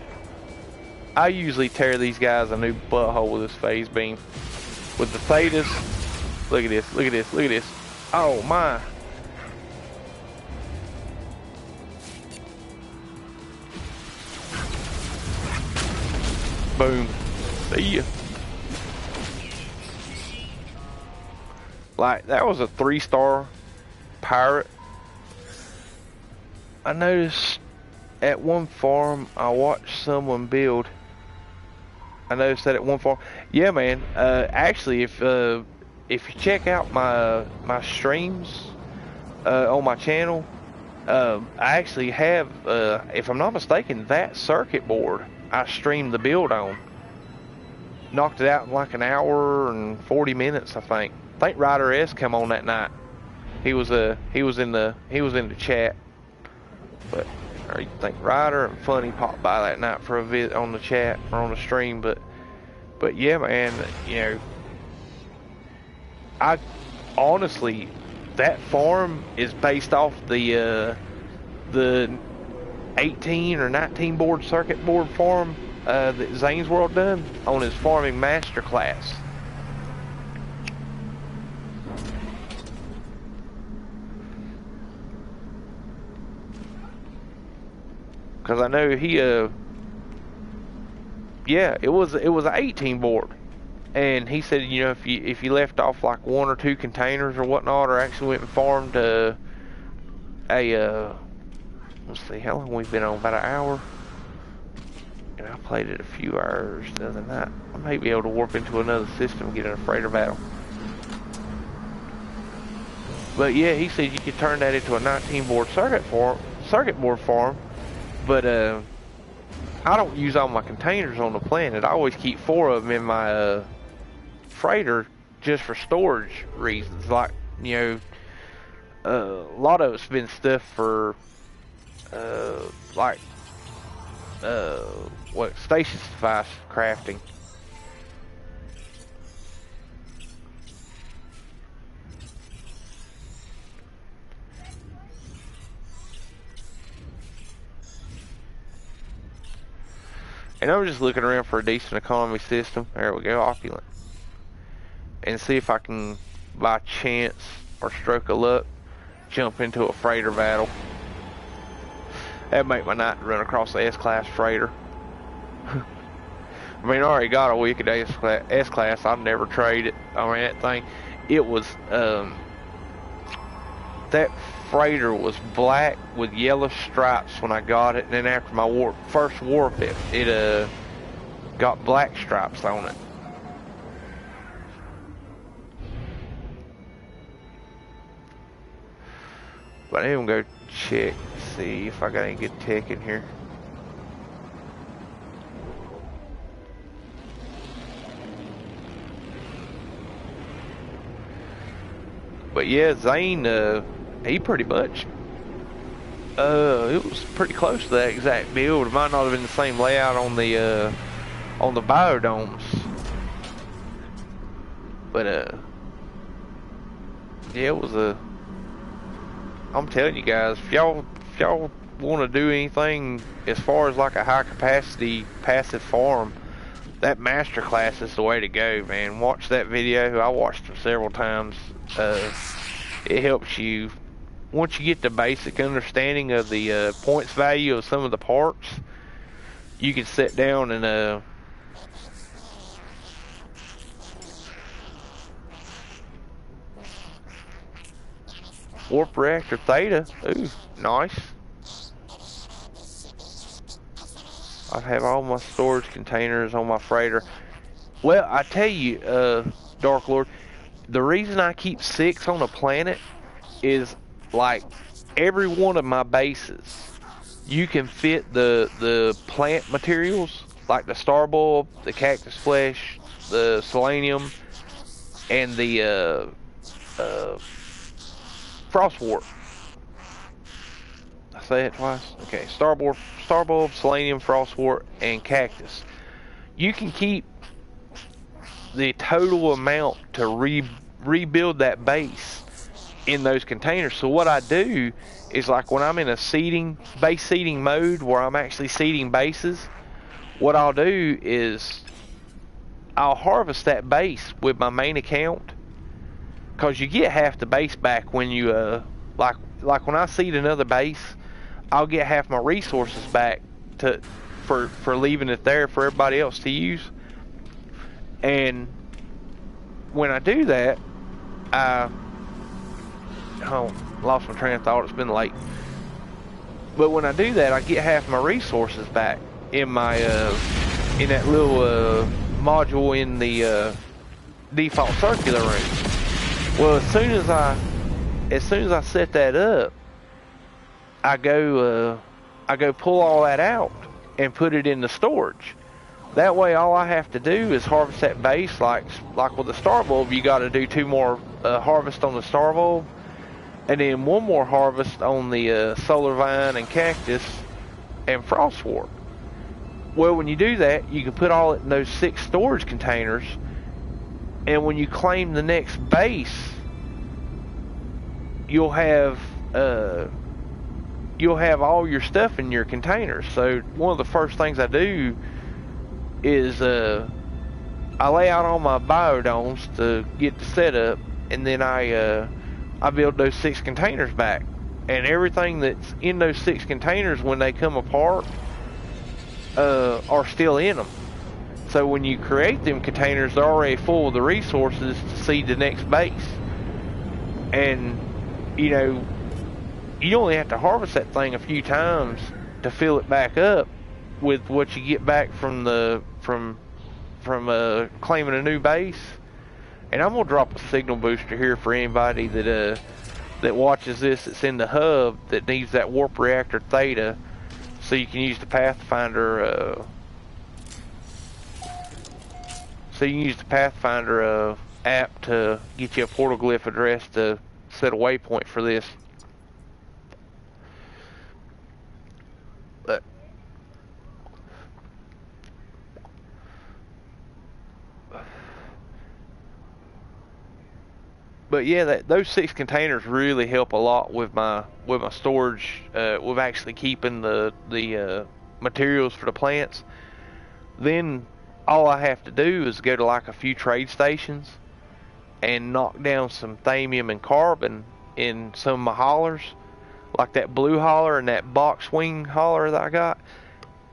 I usually tear these guys a new butthole with this phase beam. With the Thetas, look at this, look at this, look at this. Oh my. Boom. See ya. Like, that was a 3-star pirate. I noticed at one farm, I watched someone build. I noticed that at one farm. Yeah, man. Actually, if you check out my streams on my channel, I actually have, if I'm not mistaken, that circuit board I streamed the build on. Knocked it out in like an hour and 40 minutes, I think. I think Ryder S come on that night. He was in the chat. But I think Ryder and Funny popped by that night for a visit on the chat or on the stream. But yeah, man, you know, I honestly, that farm is based off the 18 or 19 board circuit board farm that Zane's World done on his farming masterclass. because I know he yeah, it was an 18 board, and he said, you know, if you left off like 1 or 2 containers or whatnot, or actually went and farmed a let's see, how long we've been on, about an hour, and I played it a few hours the other night. I may be able to warp into another system and get in a freighter battle. But yeah, he said you could turn that into a 19 board circuit board farm, but I don't use all my containers on the planet. I always keep 4 of them in my freighter just for storage reasons. Like, you know, a lot of it's been stuff for like what, stasis device crafting. And I'm just looking around for a decent economy system. There we go, opulent. And see if I can, by chance or stroke of luck, jump into a freighter battle. That'd make my night to run across the S-Class freighter. I mean, I already got a wicked S-Class. I'd never trade it. I mean, that thing, it was, that freighter was black with yellow stripes when I got it, and then after my first warp it got black stripes on it. But I'm gonna go check, see if I got any good tech in here. But yeah, Zane, he pretty much, it was pretty close to that exact build. It might not have been the same layout on the biodomes, but yeah, it was I'm telling you guys, if y'all want to do anything as far as like a high capacity passive farm, that masterclass is the way to go, man. Watch that video. I watched it several times. It helps you, once you get the basic understanding of the points value of some of the parts, you can sit down and warp reactor theta. Ooh, nice. I have all my storage containers on my freighter. Well, I tell you, Dark Lord, the reason I keep 6 on a planet is, like, every one of my bases, you can fit the plant materials, like the star bulb, the cactus flesh, the selenium, and the frostwort. I say it twice? Okay, star bulb, selenium, frostwort, and cactus. You can keep the total amount to rebuild that base in those containers. So what I do is, like, when I'm in a base seeding mode where I'm actually seeding bases, what I'll do is I'll harvest that base with my main account, because you get half the base back when you like when I seed another base, I'll get half my resources back for leaving it there for everybody else to use. And when I do that, lost my train of thought. It's been late. But when I do that, I get half my resources back in my in that little module in the default circular room. Well, as soon as I set that up, I go pull all that out and put it in the storage. That way, all I have to do is harvest that base. Like with the star bulb, you got to do 2 more harvest on the star bulb, and then 1 more harvest on the solar vine and cactus and frostwort. Well, when you do that, you can put all it in those 6 storage containers, and when you claim the next base, you'll have all your stuff in your containers. So one of the first things I do is I lay out all my biodomes to get the setup, and then I build those 6 containers back. and everything that's in those 6 containers when they come apart are still in them. So when you create them containers, they're already full of the resources to seed the next base. And, you know, you only have to harvest that thing a few times to fill it back up with what you get back from claiming a new base. And I'm gonna drop a signal booster here for anybody that watches this that's in the hub that needs that warp reactor theta, so you can use the Pathfinder app to get you a portal glyph address to set a waypoint for this. But yeah, those 6 containers really help a lot with my storage, with actually keeping the materials for the plants. Then all I have to do is go to like a few trade stations and knock down some thamium and carbon in some of my haulers, like that blue hauler and that box wing hauler that I got.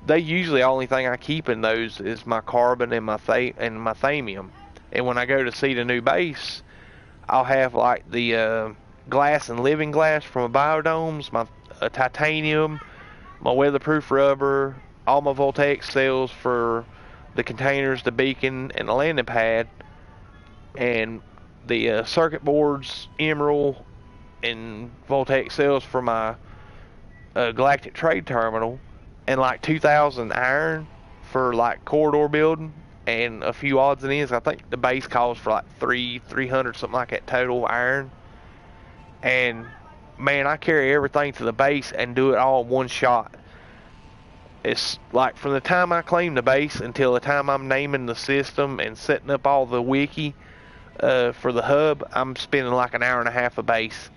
They usually the only thing I keep in those is my carbon and my thamium. And when I go to seed a new base, I'll have like the glass and living glass from my biodomes, my titanium, my weatherproof rubber, all my voltaic cells for the containers, the beacon, and the landing pad, and the circuit boards, emerald, and voltaic cells for my galactic trade terminal, and like 2,000 iron for like corridor building, and a few odds and ends. I think the base calls for like 300 something like that total iron. And man, I carry everything to the base and do it all in one shot. It's like from the time I claim the base until the time I'm naming the system and setting up all the wiki for the hub, I'm spending like an hour and a half a base.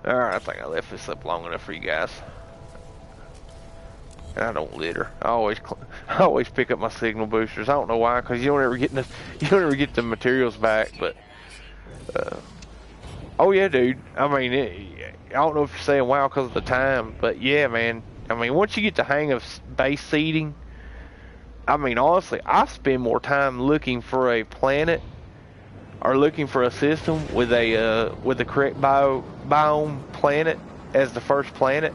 Alright, I think I left this up long enough for you guys. And I don't litter. I always pick up my signal boosters. I don't know why, because you don't ever get the materials back. But oh yeah, dude. I mean, I don't know if you're saying wow because of the time, but yeah, man. I mean, once you get the hang of base seeding, I mean, honestly, I spend more time looking for a planet or looking for a system with the correct biome planet as the first planet.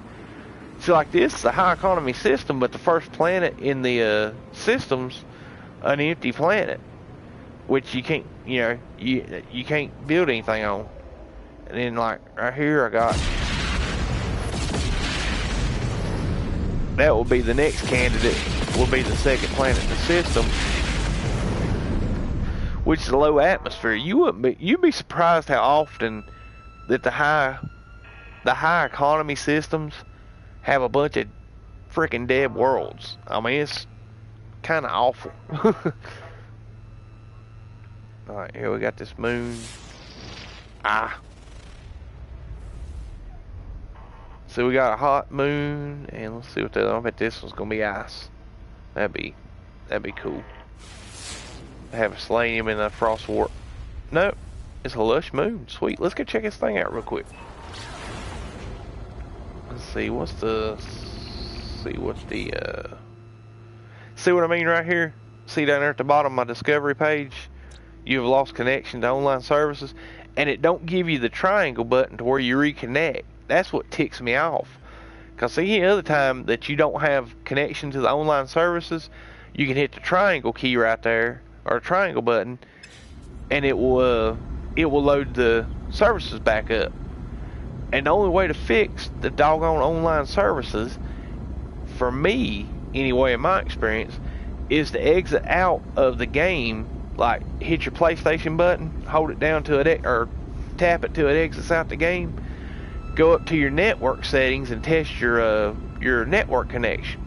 So like this is a high economy system, but the first planet in the system's an empty planet, which you can't, you can't build anything on. And then like right here, I got that will be the next candidate. Will be the second planet in the system, which is low atmosphere. You'd be surprised how often that the high economy systems have a bunch of freaking dead worlds. I mean, it's kind of awful. Alright, here we got this moon. So we got a hot moon, and let's see what the other. I bet this one's gonna be ice. That'd be cool. Have a selenium and a frost warp. Nope, it's a lush moon. Sweet. Let's go check this thing out real quick. Let's see what's the see what I mean right here. See down there at the bottom of my discovery page, you have lost connection to online services, and it don't give you the triangle button to where you reconnect. That's what ticks me off. Cause see, any other time that you don't have connection to the online services, you can hit the triangle key right there, or triangle button, and it will load the services back up. And the only way to fix the doggone online services, for me anyway in my experience, is to exit out of the game. Like hit your PlayStation button, hold it down to it, or tap it till it exits out the game. Go up to your network settings and test your network connection.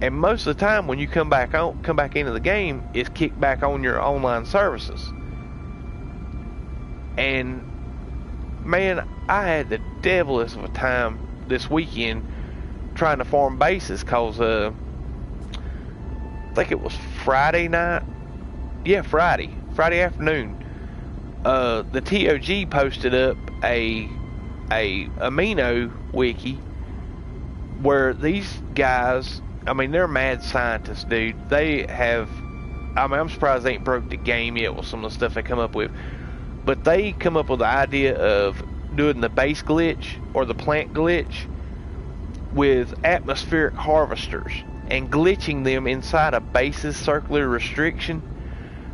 And most of the time, when you come back into the game, it's kicked back on your online services. And man, I had the devilest of a time this weekend trying to farm bases, cause I think it was Friday night. Yeah, Friday afternoon. The TOG posted up a amino wiki where these guys, I mean, they're mad scientists, dude. They have, I mean, I'm surprised they ain't broke the game yet with some of the stuff they come up with. But they come up with the idea of doing the base glitch or the plant glitch with atmospheric harvesters and glitching them inside a base's circular restriction,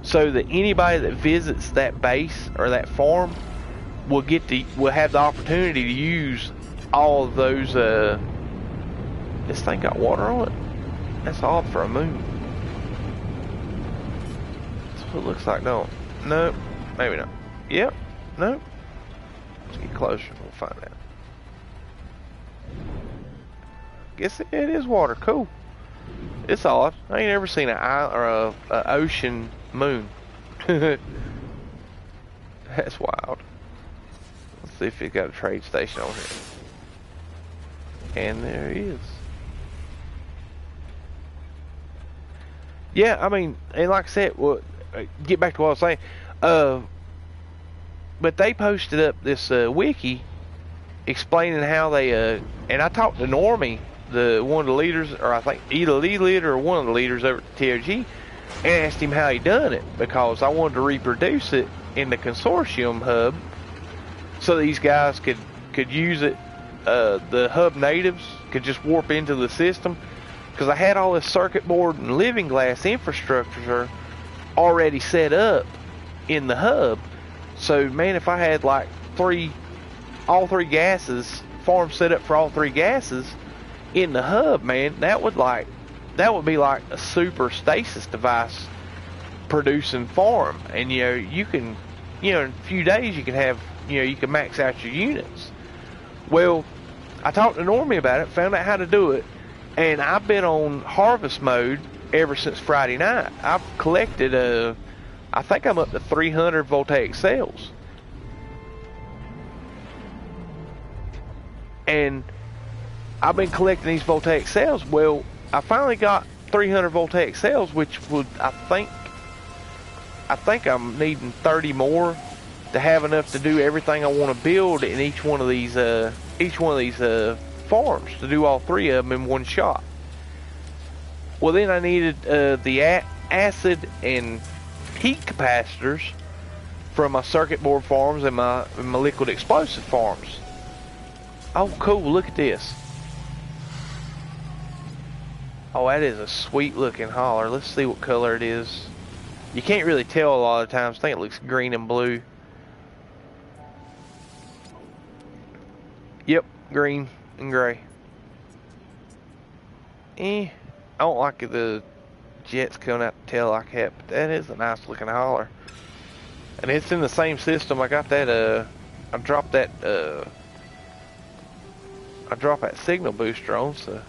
so that anybody that visits that base or that farm will have the opportunity to use all of those. This thing got water on it. That's odd for a moon. That's what it looks like. No, maybe not. Yep, no. Let's get closer. We'll find out. Guess it is water. Cool. It's odd. I ain't ever seen an island or a ocean moon. That's wild. Let's see if it's got a trade station on here. And there he is. Yeah, I mean, and like I said, well, get back to what I was saying. But they posted up this wiki explaining how they and I talked to Normie, one of the leaders, or I think either the leader or one of the leaders over at TOG, and asked him how he done it, because I wanted to reproduce it in the consortium hub so these guys could use it. The hub natives could just warp into the system, because I had all this circuit board and living glass infrastructure already set up in the hub. So man, if I had like all three gases, farm set up for all three gases in the hub, man, that would be like a super stasis device producing farm. And you can, in a few days you can have, you can max out your units. Well, I talked to Normie about it, found out how to do it, and I've been on harvest mode ever since Friday night. I've collected I think I'm up to 300 voltaic cells. And I've been collecting these voltaic cells. Well, I finally got 300 voltaic cells, which would, I think I'm needing 30 more to have enough to do everything I want to build in each one of these farms, to do all three of them in one shot. Well, then I needed the acid and heat capacitors from my circuit board farms and my liquid explosive farms. Oh, cool! Look at this. Oh, that is a sweet looking holler. Let's see what color it is. You can't really tell a lot of times. I think it looks green and blue. Yep, green and gray. I don't like the jets coming out the tail like that, but that is a nice looking holler. And it's in the same system. I got that, I dropped that signal booster on, so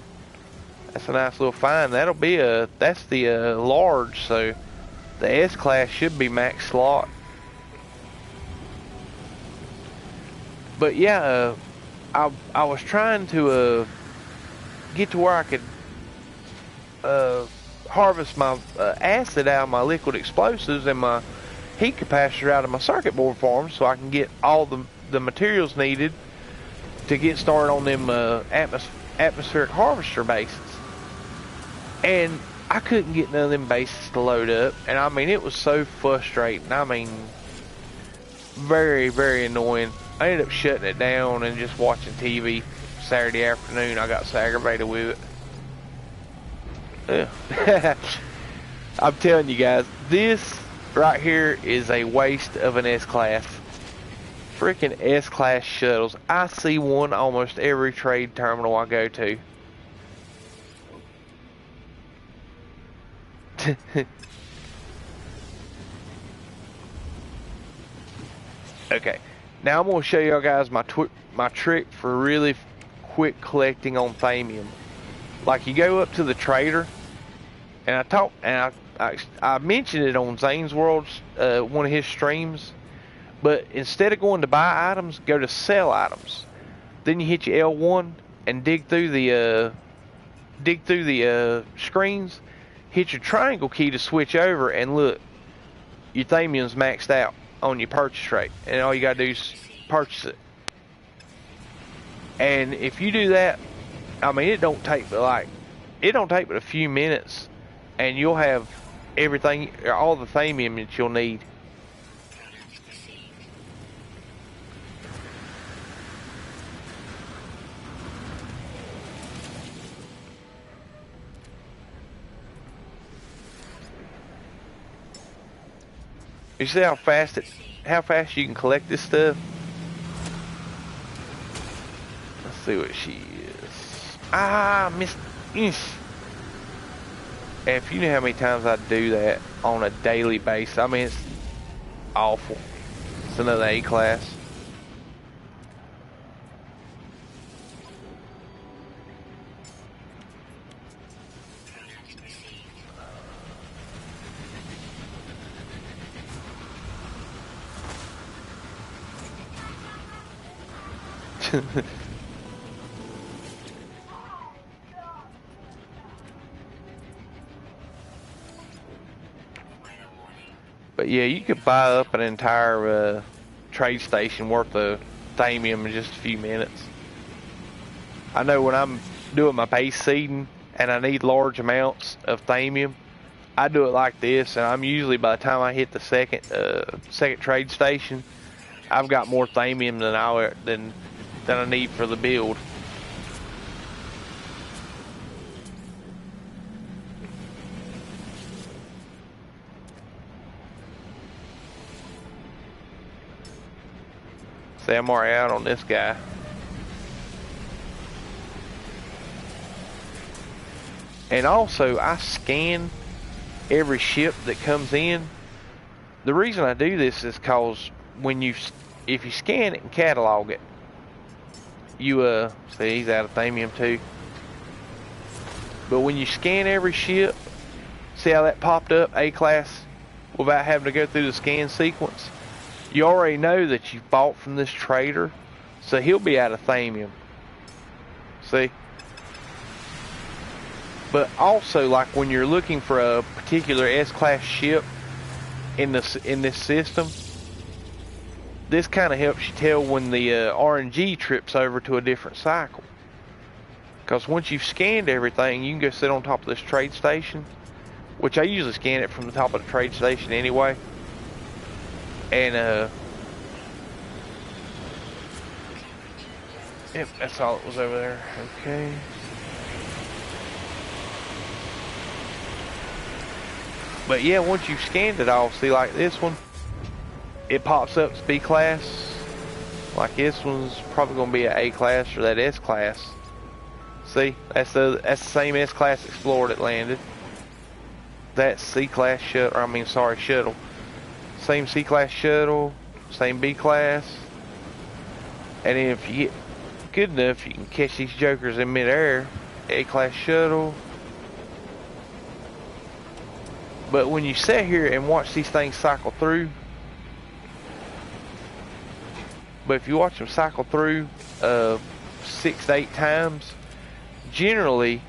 that's a nice little find. That'll be that's the large, so the S-Class should be max slot. But yeah, I was trying to get to where I could harvest my acid out of my liquid explosives and my heat capacitor out of my circuit board farms, so I can get all the materials needed to get started on them atmospheric harvester bases. And I couldn't get none of them bases to load up, and I mean, it was so frustrating. I mean, very, very annoying. I ended up shutting it down and just watching TV Saturday afternoon. I got so aggravated with it. Yeah. I'm telling you guys, this right here is a waste of an S-Class. Freaking S-Class shuttles. I see one almost every trade terminal I go to. Okay, now I'm going to show y'all guys my trick for really quick collecting on Thamium. Like, you go up to the trader, and I mentioned it on Zane's World's one of his streams, but instead of going to buy items, go to sell items. Then you hit your L1 and dig through the dig through the screens, hit your triangle key to switch over, and look, your Thamium's maxed out on your purchase rate, and all you gotta do is purchase it. And if you do that, I mean, it don't take but a few minutes, and you'll have everything, all the Thamium that you'll need. You see how fast you can collect this stuff? Let's see what she is. Ah, missed. If you knew how many times I do that on a daily basis, I mean, it's awful. It's another A class. But yeah, you could buy up an entire trade station worth of Thamium in just a few minutes. I know when I'm doing my base seeding and I need large amounts of Thamium, I do it like this, and I'm usually, by the time I hit the second trade station, I've got more Thamium than I need for the build. See, I'm already out on this guy. And also, I scan every ship that comes in. The reason I do this is because if you scan it and catalog it, you see, he's out of Thamium too. But when you scan every ship, see how that popped up, A class, without having to go through the scan sequence? You already know that you bought from this trader, so he'll be out of Thamium. See? But also, like when you're looking for a particular S-class ship in this system, this kind of helps you tell when the RNG trips over to a different cycle. Because once you've scanned everything, you can go sit on top of this trade station, which I usually scan it from the top of the trade station anyway. And yep, that's all it was over there. Okay. But yeah, once you've scanned it all, see, like this one, it pops up as B class. Like this one's probably gonna be an A class or that S class. See, that's the same S class Explorer that landed. That's C class shuttle. I mean, sorry, shuttle. Same C class shuttle, same B class. And then if you get good enough, you can catch these jokers in midair. A class shuttle. But when you sit here and watch these things cycle through, but if you watch them cycle through 6 to 8 times, generally,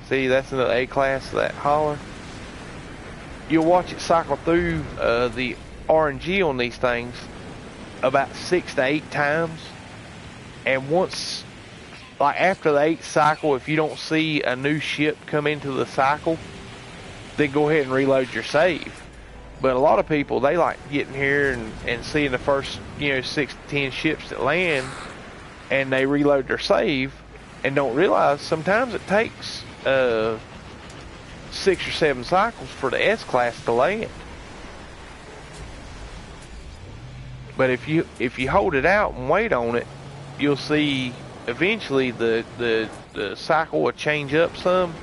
see, that's another A class, that holler. You'll watch it cycle through the RNG on these things about 6 to 8 times, and once, like after the 8th cycle, if you don't see a new ship come into the cycle, then go ahead and reload your save. But a lot of people, they like getting here and seeing the first 6 to 10 ships that land, and they reload their save and don't realize sometimes it takes 6 or 7 cycles for the S class to land. But if you hold it out and wait on it, you'll see eventually the cycle will change up some,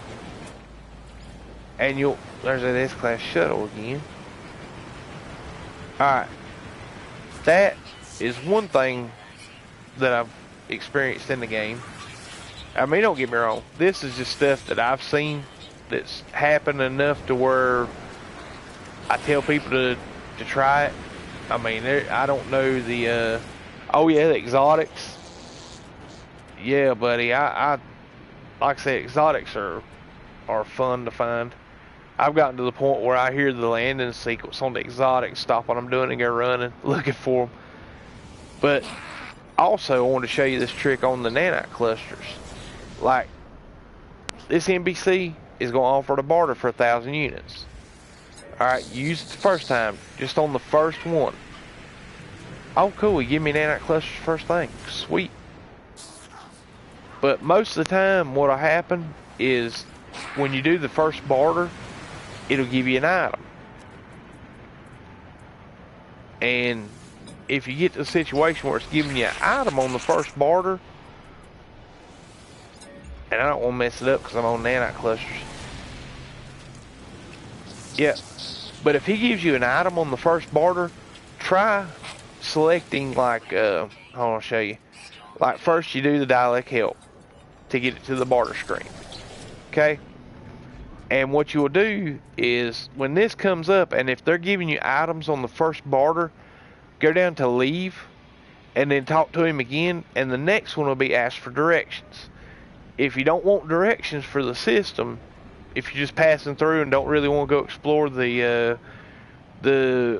and there's that S class shuttle again. Alright, that is one thing that I've experienced in the game. I mean, don't get me wrong, this is just stuff that I've seen that's happened enough to where I tell people to try it. I mean, I don't know the oh yeah, the exotics. Yeah, buddy, I like I say, exotics are fun to find. I've gotten to the point where I hear the landing sequence on the exotic, stop what I'm doing and go running, looking for them. But also, I want to show you this trick on the nanite clusters. Like, this NPC is going to offer to barter for 1,000 units. Alright, you use it the first time, just on the first one. Oh, cool, you give me nanite clusters first thing. Sweet. But most of the time, what'll happen is when you do the first barter, it'll give you an item. And if you get to the situation where it's giving you an item on the first barter, and I don't want to mess it up because I'm on nanite clusters. Yeah, but if he gives you an item on the first barter, try selecting like, hold on, I'll show you. Like first you do the dialect help to get it to the barter screen. Okay? And what you will do is, when this comes up, and if they're giving you items on the first barter, go down to leave, and then talk to him again, and the next one will be ask for directions. If you don't want directions for the system, if you're just passing through and don't really want to go explore the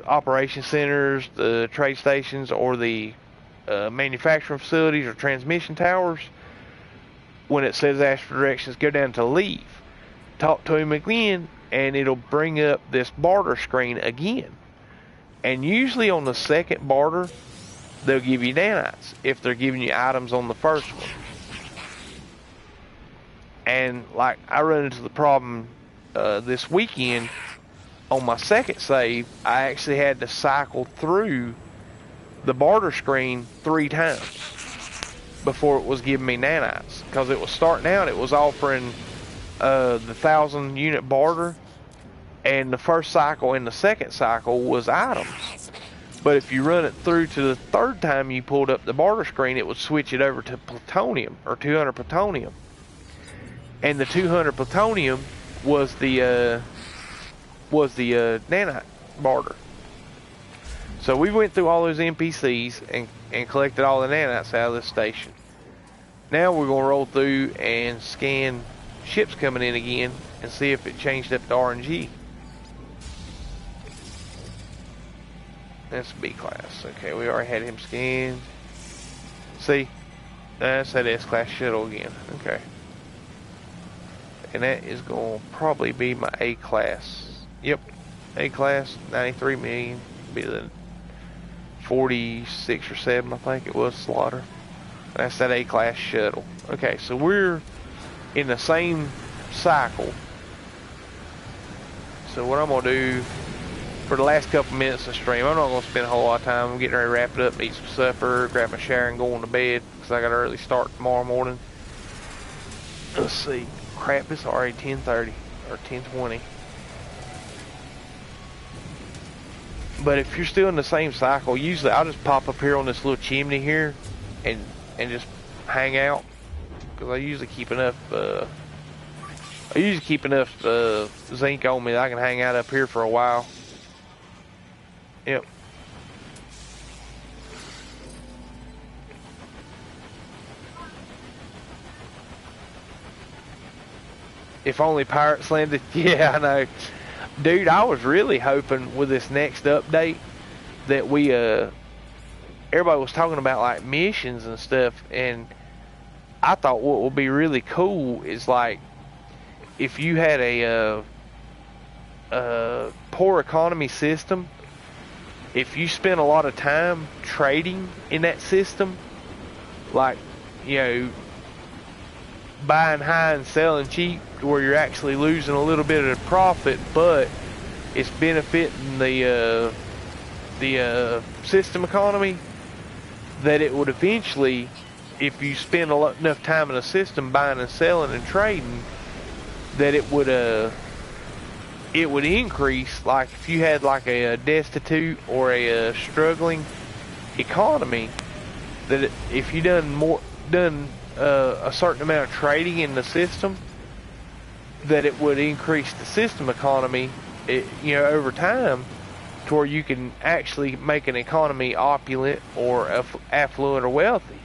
operation centers, the trade stations, or the manufacturing facilities or transmission towers, when it says ask for directions, go down to leave. Talk to him again, and it'll bring up this barter screen again. And usually on the second barter, they'll give you nanites if they're giving you items on the first one. And like I run into the problem this weekend on my second save, I actually had to cycle through the barter screen 3 times before it was giving me nanites, because it was starting out, it was offering the 1,000 unit barter, and the first cycle and the second cycle was items. But if you run it through to the third time you pulled up the barter screen, it would switch it over to plutonium, or 200 plutonium. And the 200 plutonium was the nanite barter. So we went through all those NPCs and collected all the nanites out of this station. Now we're going to roll through and scan ships coming in again and see if it changed up to RNG. That's B class. Okay, we already had him scanned. See? That's that S class shuttle again. Okay. And that is going to probably be my A class. Yep. A class, 93 million. Be the 46 or 7, I think it was, slaughter. That's that A class shuttle. Okay, so we're in the same cycle. So what I'm going to do for the last couple minutes of stream, I'm not going to spend a whole lot of time. I'm getting ready to wrap it up, eat some supper, grab my shower, and go on to bed because I got an early start tomorrow morning. Let's see. Crap, it's already 10:30 or 10:20. But if you're still in the same cycle, usually I'll just pop up here on this little chimney here and just hang out, because I usually keep enough zinc on me that I can hang out up here for a while. Yep. If only pirates landed. Yeah, I know. Dude, I was really hoping with this next update that we, everybody was talking about like missions and stuff, and I thought what would be really cool is like if you had a poor economy system, if you spent a lot of time trading in that system, like, you know, buying high and selling cheap, where you're actually losing a little bit of profit, but it's benefiting the system economy, that it would eventually, if you spend enough time in a system buying and selling and trading, that it would increase. Like if you had like a destitute or a struggling economy, that if you done a certain amount of trading in the system, that it would increase the system economy, over time, to where you can actually make an economy opulent or affluent or wealthy.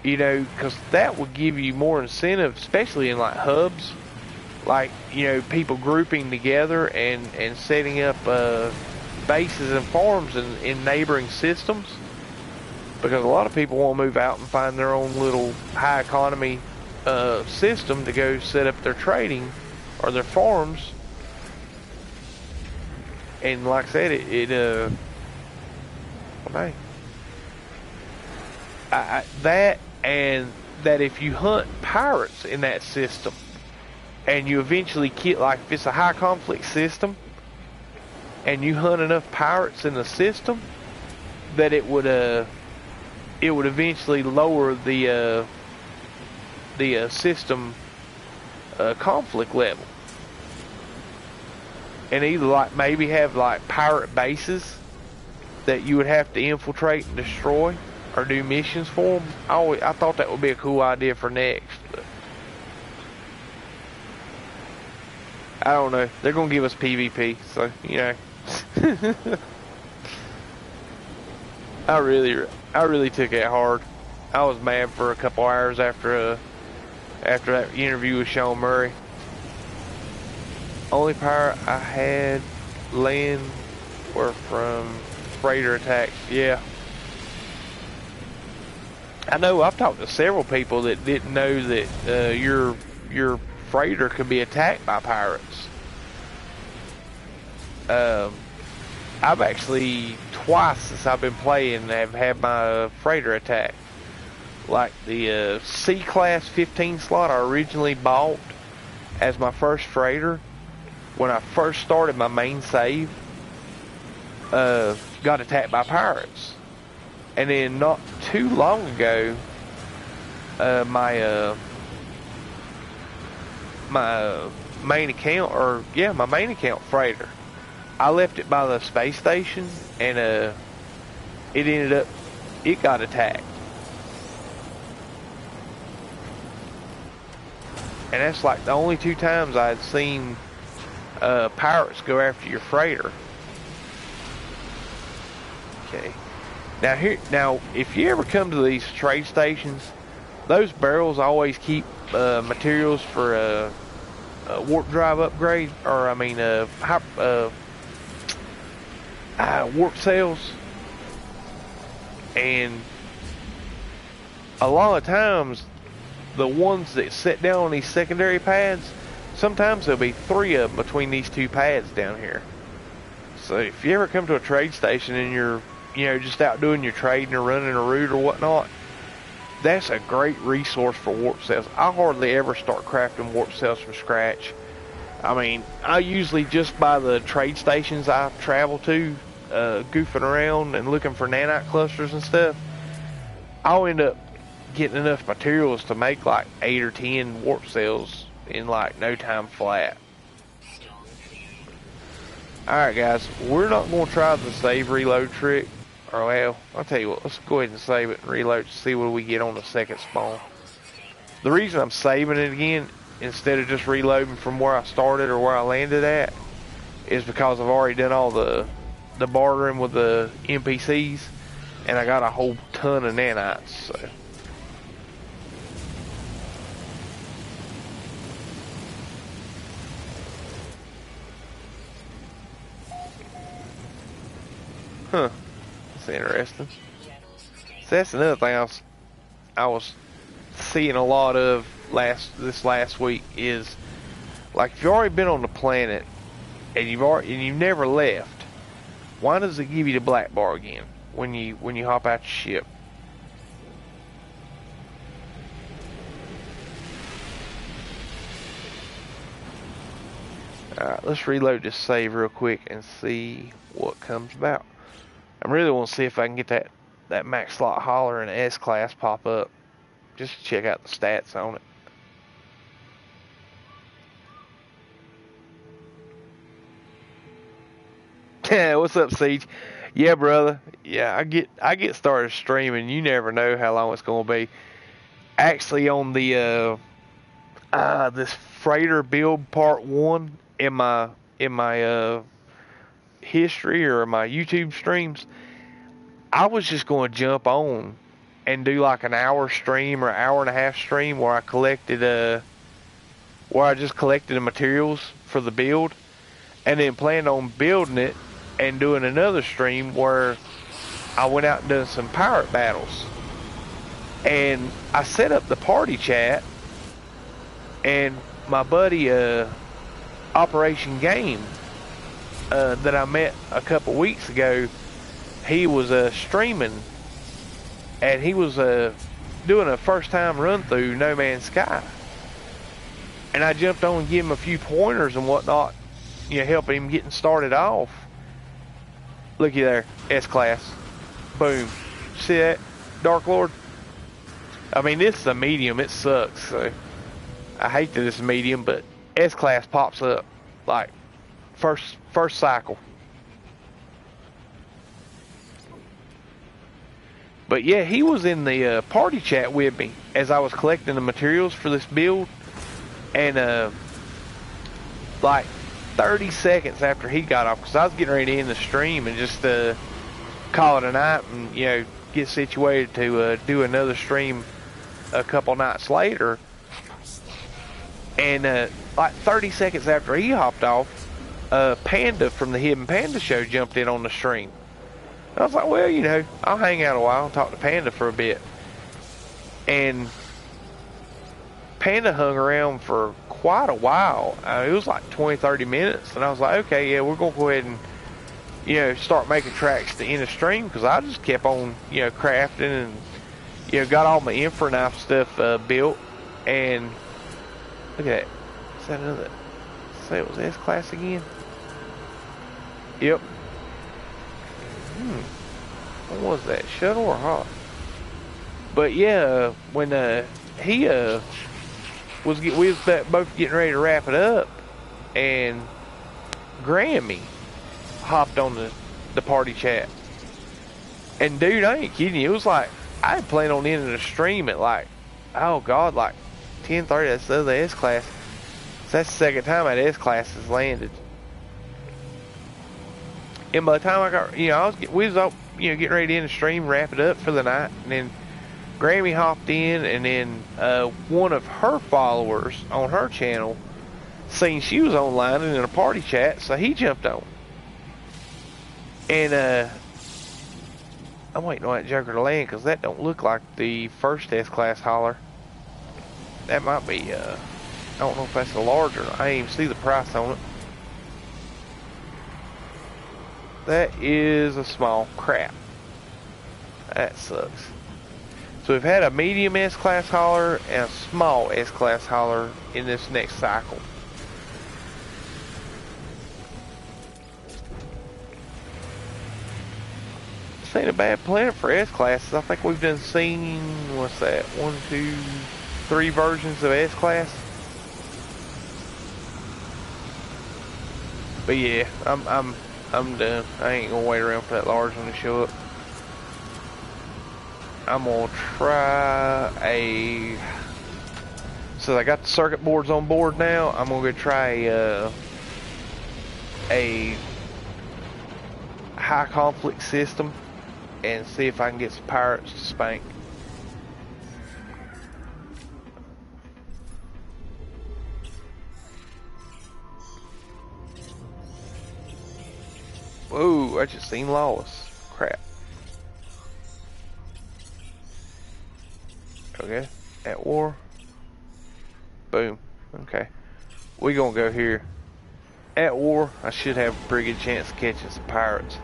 You know, because that would give you more incentive, especially in like hubs, like, you know, people grouping together and setting up bases and farms in neighboring systems. Because a lot of people want to move out and find their own little high economy system to go set up their trading or their farms. And like I said, well, that, and that if you hunt pirates in that system and you eventually kill, like if it's a high conflict system and you hunt enough pirates in the system, that it would eventually lower the system conflict level, and either like maybe have like pirate bases that you would have to infiltrate and destroy or do missions for them. I thought that would be a cool idea for next, but I don't know. They're gonna give us PvP, so you know. I really took it hard. I was mad for a couple hours after that interview with Sean Murray. Only pirate I had land were from freighter attacks. Yeah. I know I've talked to several people that didn't know that your freighter could be attacked by pirates. I've actually twice since I've been playing have had my freighter attacked. Like the C-Class 15 slot I originally bought as my first freighter when I first started my main save, got attacked by pirates. And then not too long ago, my main account, my main account freighter, I left it by the space station, and it got attacked. And that's like the only two times I'd seen pirates go after your freighter. Okay. Now, if you ever come to these trade stations, those barrels always keep materials for warp drive upgrade, or I mean, warp cells. And a lot of times, the ones that sit down on these secondary pads, sometimes there'll be 3 of them between these 2 pads down here. So if you ever come to a trade station and you're, you know, just out doing your trading or running a route or whatnot, that's a great resource for warp cells. I hardly ever start crafting warp cells from scratch. I mean, I usually just buy the trade stations I travel to, goofing around and looking for nanite clusters and stuff. I'll end up getting enough materials to make like 8 or 10 warp cells in like no time flat. Alright guys, we're not going to try the save reload trick. Or well, I'll tell you what, let's go ahead and save it and reload to see what we get on the second spawn. The reason I'm saving it again, instead of just reloading from where I started or where I landed at, is because I've already done all the bartering with the NPCs, and I got a whole ton of nanites, so. Huh. That's interesting. So that's another thing I was seeing a lot of this last week is, like, if you've already been on the planet and you've never left, why does it give you the black bar again when you hop out your ship? Alright, let's reload this save real quick and see what comes about. I really want to see if I can get that max slot hauler and S-Class pop up, just to check out the stats on it. Yeah, what's up, Siege? Yeah, brother. Yeah, I get started streaming. You never know how long it's gonna be. Actually, on the this freighter build part 1 in my history or my YouTube streams, I was just going to jump on and do like an hour stream or hour and a half stream where I collected where I just collected the materials for the build, and then planned on building it and doing another stream where I went out and done some pirate battles. And I set up the party chat, and my buddy Operation Game that I met a couple weeks ago, he was streaming, and he was doing a first time run through No Man's Sky. And I jumped on and gave him a few pointers and whatnot, you know, helping him getting started off. Looky there, S-Class. Boom. See that, Dark Lord? I mean, this is a medium, it sucks, so I hate that it's a medium, but S-Class pops up, like, first cycle. But yeah, he was in the party chat with me as I was collecting the materials for this build, and like 30 seconds after he got off, because I was getting ready to end the stream and just call it a night and, you know, get situated to do another stream a couple nights later. And like 30 seconds after he hopped off, Panda from the Hidden Panda Show jumped in on the stream. I was like, well, you know, I'll hang out a while and talk to Panda for a bit. And Panda hung around for quite a while. It was like 20-30 minutes, and I was like, okay, yeah, we're gonna go ahead and, you know, start making tracks to end the stream, because I just kept on, you know, crafting and, you know, got all my infra knife stuff built. And look at that. Is that another? Say it was S-Class again. Yep. What was that? Shuttle or hot? But yeah, when he we was both getting ready to wrap it up, and Grammy hopped on the party chat. And dude, I ain't kidding you, it was like I had planned on ending the stream at like, oh god, like 10:30. That's the other S-Class. So that's the second time that S-Class has landed. And by the time I got, you know, we was all, you know, getting ready to end the stream, wrap it up for the night, and then Grammy hopped in, and then one of her followers on her channel seen she was online and in a party chat, so he jumped on. And I'm waiting on that Joker to land, because that don't look like the first S-Class hauler. That might be, I don't know if that's a larger. I didn't even see the price on it. That is a small. Crap. That sucks. So we've had a medium S-Class hauler and a small S-Class hauler in this next cycle. This ain't a bad plan for S-Classes. I think we've done seen, what's that, 1, 2, 3 versions of S-Class. But yeah, I'm done. I ain't gonna wait around for that large one to show up. I'm gonna try so I got the circuit boards on board now. I'm gonna go try a high conflict system and see if I can get some pirates to spank. Whoa, I just seen Lawless. Crap. Okay, at war. Boom. Okay. We gonna go here. At war, I should have a pretty good chance of catching some pirates.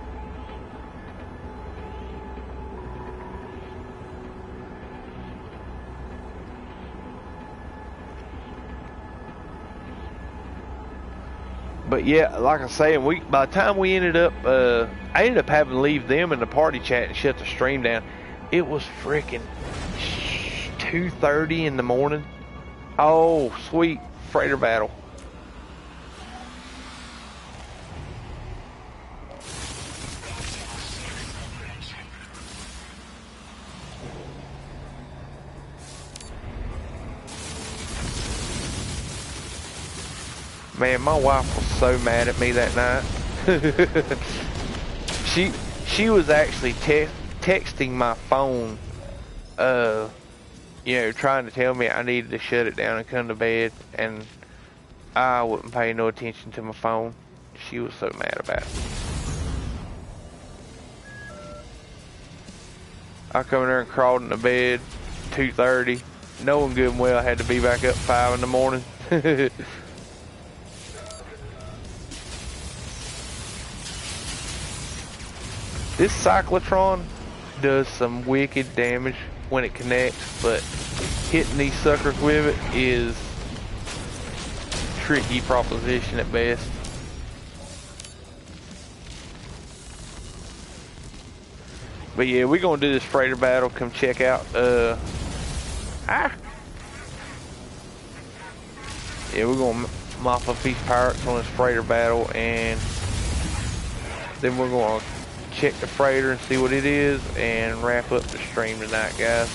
But yeah, like I say, by the time we ended up, I ended up having to leave them in the party chat and shut the stream down. It was freaking 2:30 in the morning. Oh, sweet freighter battle. Man, my wife was so mad at me that night. She was actually texting my phone uh, trying to tell me I needed to shut it down and come to bed, and I wouldn't pay no attention to my phone. She was so mad about it. I come in there and crawled into bed 2:30, knowing good and well I had to be back up 5 in the morning. This cyclotron does some wicked damage when it connects, but hitting these suckers with it is a tricky proposition at best. But yeah, we're gonna do this freighter battle. Come check out. Yeah, we're gonna mop up these pirates on this freighter battle, and then we're gonna check the freighter and see what it is, and wrap up the stream tonight, guys.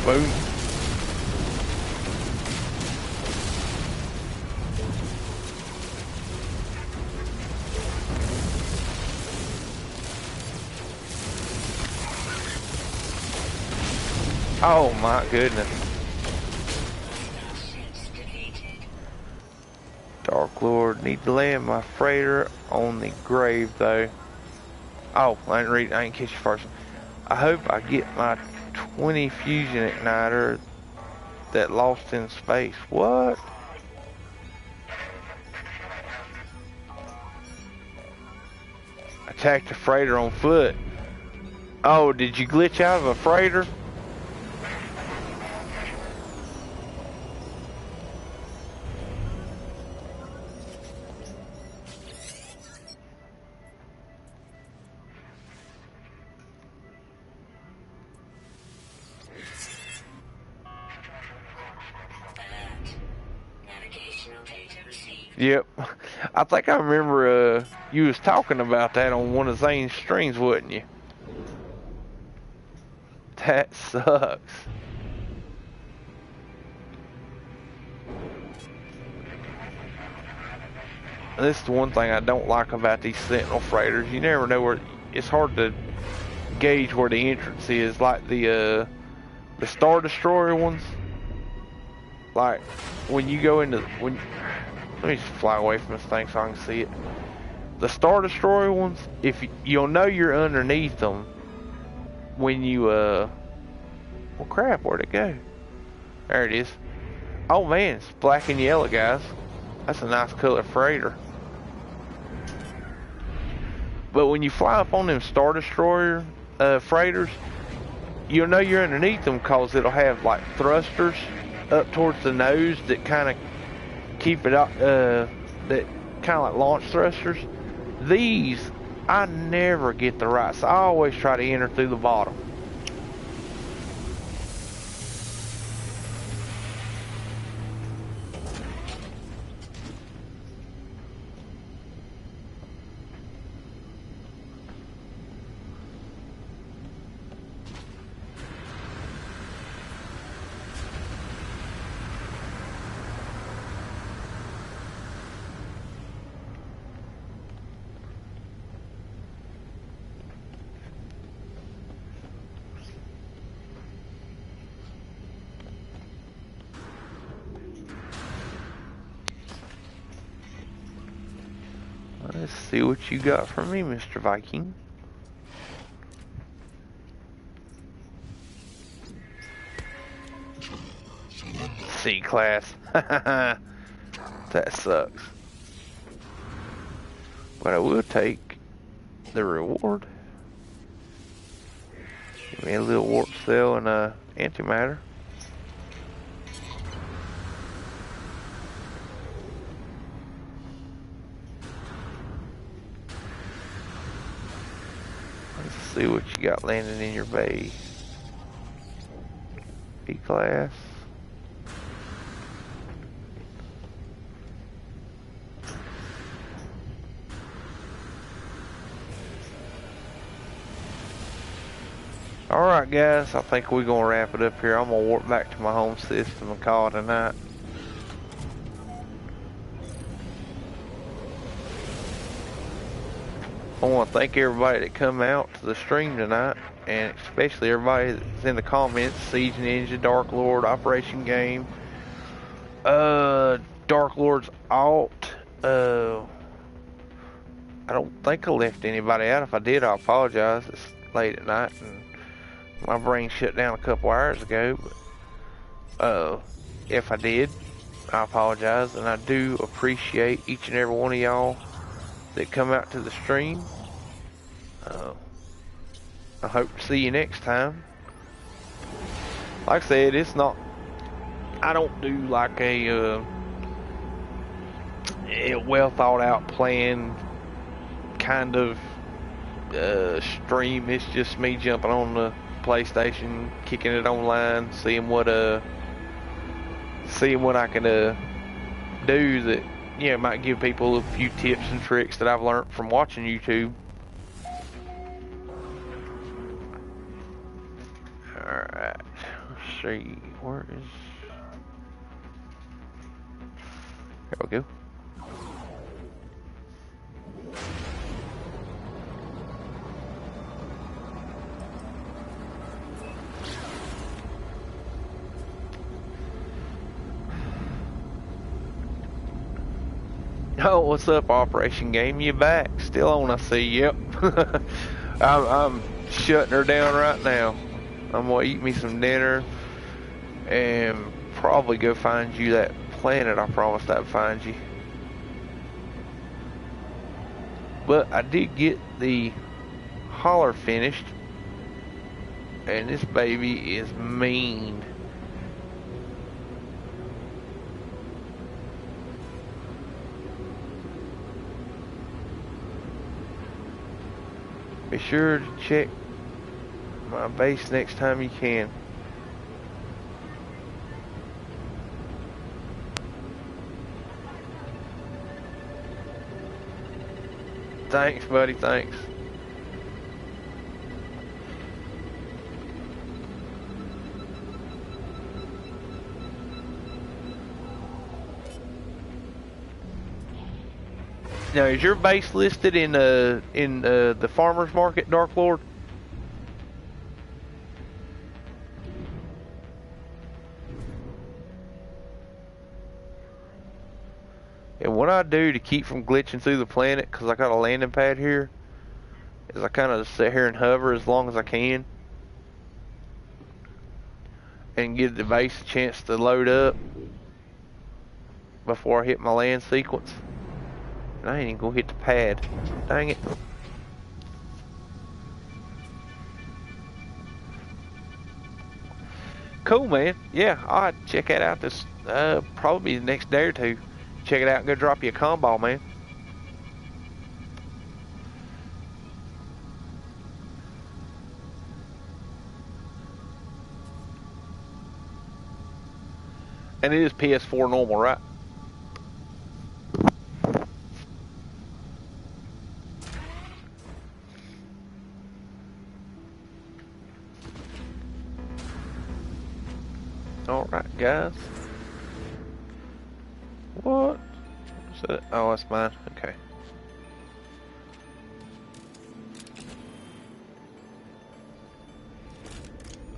Boom. Oh my goodness. Dark Lord, need to land my freighter on the grave though. Oh, I ain't catch you first. I hope I get my 20 fusion igniter that lost in space. What? Attacked a freighter on foot. Oh, did you glitch out of a freighter? Yep. I think I remember you was talking about that on one of Zane's streams, wasn't you? That sucks. This is the one thing I don't like about these Sentinel freighters. You never know where, it's hard to gauge where the entrance is, like the Star Destroyer ones. Like when you go into, let me just fly away from this thing so I can see it. The Star Destroyer ones, if you'll know you're underneath them when you well crap, where'd it go? There it is. Oh man, it's black and yellow, guys. That's a nice color freighter. But when you fly up on them Star Destroyer freighters, you'll know you're underneath them because it'll have like thrusters up towards the nose that kind of keep it up, that kind of like launch thrusters. These, I never get the right, so I always try to enter through the bottom. Let's see what you got for me, Mr. Viking. C-class. That sucks. But I will take the reward. Give me a little warp cell and a antimatter. See what you got landing in your bay. B-class. guys, I think we're gonna wrap it up here. I'm gonna warp back to my home system and call it a night. I want to thank everybody that come out to the stream tonight, and especially everybody that's in the comments. Siege Ninja, Dark Lord, Operation Game, Dark Lord's Alt. I don't think I left anybody out. If I did, I apologize. It's late at night and my brain shut down a couple hours ago. But if I did, I apologize, and I do appreciate each and every one of y'all that come out to the stream. I hope to see you next time. Like I said, it's not, I don't do like a well thought out plan kind of stream. It's just me jumping on the PlayStation, kicking it online, seeing what I can do that, you know, might give people a few tips and tricks that I've learned from watching YouTube. Alright, let's see, where is, there we go. Oh, what's up, Operation Game? You back? Still on, I see. Yep. I'm shutting her down right now. I'm gonna eat me some dinner and probably go find you that planet I promised I'd find you. But I did get the holler finished, and this baby is mean. Be sure to check my base next time you can. Thanks, buddy, thanks. Now, is your base listed in the farmer's market, Dark Lord? And what I do to keep from glitching through the planet, because I got a landing pad here, is I kind of sit here and hover as long as I can and give the base a chance to load up before I hit my land sequence. And I ain't even gonna hit the pad. Dang it. Cool, man. Yeah, I'll check that out this probably the next day or two. Check it out and go drop you a combo, man. And it is PS4 normal, right? Alright, guys. What? Is that? Oh, that's mine. Okay.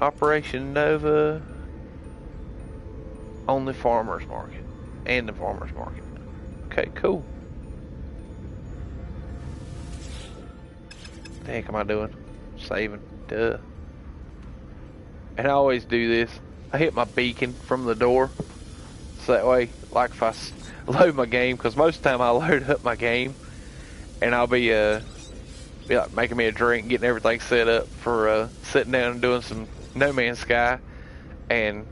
Operation Nova on the farmer's market and the farmer's market. Okay, cool. The heck am I doing? Saving. Duh. And I always do this. I hit my beacon from the door. So that way, like if I load my game, because most of the time I load up my game and I'll be like making me a drink, getting everything set up for sitting down and doing some No Man's Sky, and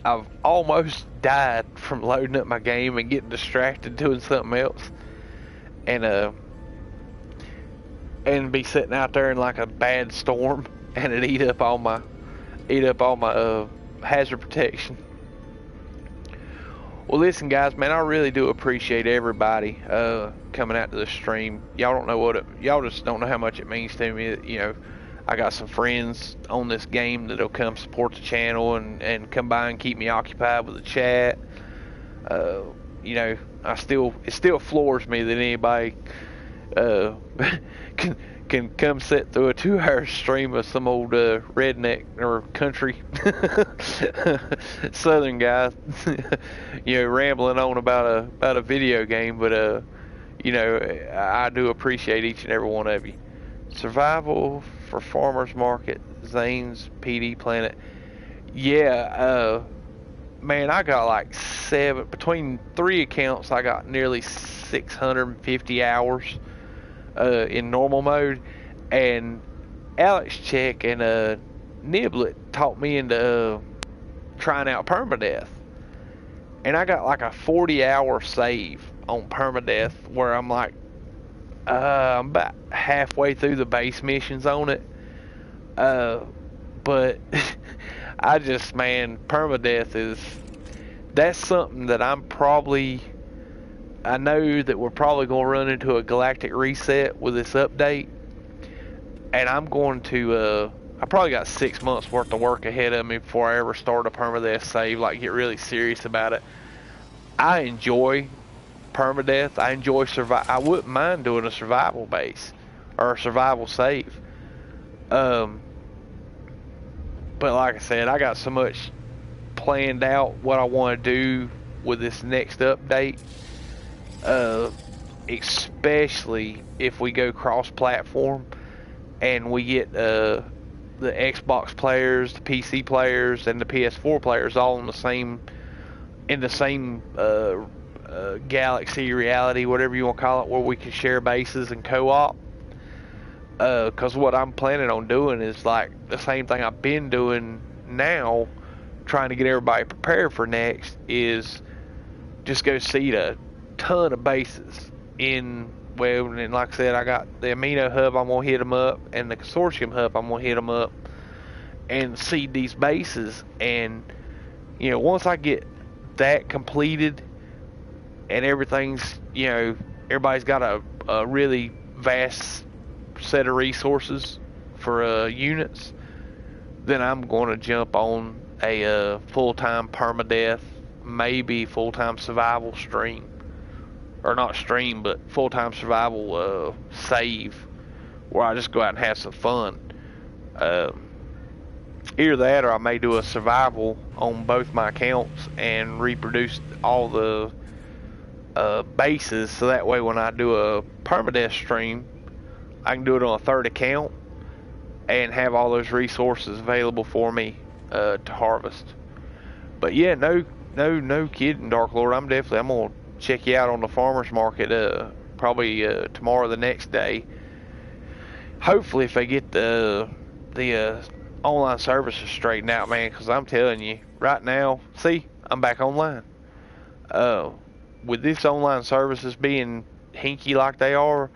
I've almost died from loading up my game and getting distracted doing something else, and be sitting out there in like a bad storm, and it eat up all my hazard protection. Well, listen, guys, man, I really do appreciate everybody coming out to the stream. Y'all don't know y'all just don't know how much it means to me. You know, I got some friends on this game that'll come support the channel and come by and keep me occupied with the chat. You know, it still floors me that anybody uh, can come sit through a 2-hour stream of some old redneck or country southern guy, you know, rambling on about a video game. But you know, I do appreciate each and every one of you. Survival for Farmers Market, Zane's PD Planet. Yeah, man, I got like between 3 accounts. I got nearly 650 hours in normal mode, and Alex Check and Niblet taught me into trying out permadeath, and I got like a 40-hour save on permadeath where I'm like, I'm about halfway through the base missions on it, but I just, man, permadeath that's something that I know that we're probably going to run into a galactic reset with this update, and I'm going to, I probably got 6 months worth of work ahead of me before I ever start a permadeath save, like get really serious about it. I enjoy permadeath. I enjoy I wouldn't mind doing a survival base or a survival save. But like I said, I got so much planned out what I want to do with this next update. Especially if we go cross-platform and we get the Xbox players, the PC players, and the PS4 players all in the same galaxy reality, whatever you want to call it, where we can share bases and co-op. Because what I'm planning on doing is like the same thing I've been doing now, trying to get everybody prepared for next, is just go seed a ton of bases and like I said, I got the Amino Hub, I'm going to hit them up, and the Consortium Hub, I'm going to hit them up and seed these bases. And, you know, once I get that completed and everything's, you know, everybody's got a really vast set of resources for units, then I'm going to jump on a full-time permadeath, maybe full-time survival stream, or not stream, but full-time survival save, where I just go out and have some fun. Either that, or I may do a survival on both my accounts and reproduce all the bases, so that way when I do a permadeath stream, I can do it on a third account and have all those resources available for me to harvest. But yeah, no kidding, Dark Lord. I'm gonna check you out on the farmers market probably tomorrow or the next day. Hopefully, if they get the online services straightened out, man. Because I'm telling you, right now, see, I'm back online. With this online services being hinky like they are,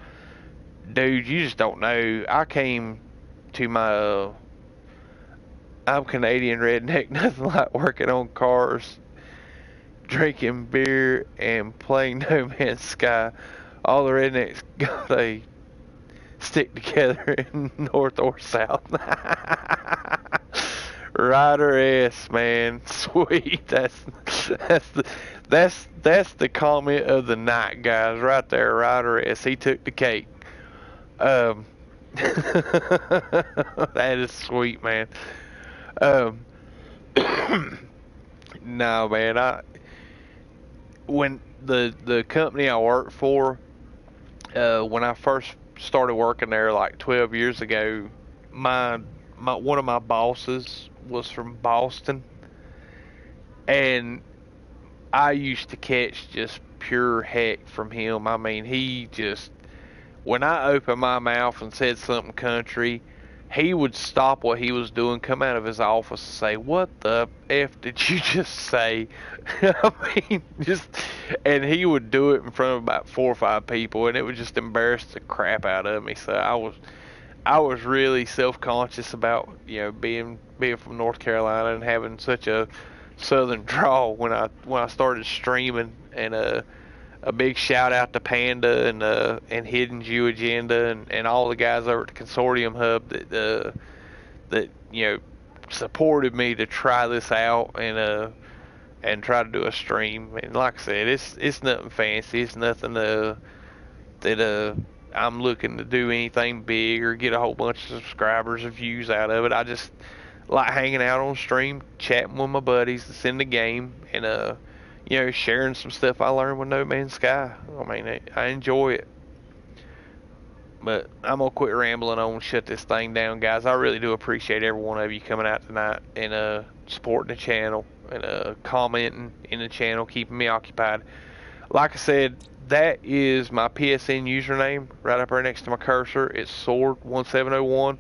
dude, you just don't know. I came to my I'm Canadian redneck, nothing like working on cars, drinking beer, and playing No Man's Sky. All the rednecks they stick together in north or south. Rider S, man, sweet. That's the comment of the night, guys, right there. Rider S, he took the cake. That is sweet, man. No, man, when the company I worked for, when I first started working there like 12 years ago, my one of my bosses was from Boston, and I used to catch just pure heck from him. I mean, he just, when I opened my mouth and said something country, he would stop what he was doing, come out of his office and say, "What the F did you just say?" I mean, and he would do it in front of about 4 or 5 people, and it would just embarrass the crap out of me. So I was really self-conscious about, you know, being from North Carolina and having such a southern drawl when I started streaming. And a big shout out to Panda and Hidden Jew Agenda and all the guys over at the Consortium Hub that supported me to try this out and try to do a stream. And like I said, it's nothing fancy. It's nothing that I'm looking to do anything big or get a whole bunch of subscribers or views out of it. I just like hanging out on stream, chatting with my buddies that's in the game, and sharing some stuff I learned with No Man's Sky. I mean, I enjoy it. But I'm gonna quit rambling on and shut this thing down, guys. I really do appreciate every one of you coming out tonight and supporting the channel and commenting in the channel, keeping me occupied. Like I said, that is my PSN username right up there next to my cursor. It's Sword1701.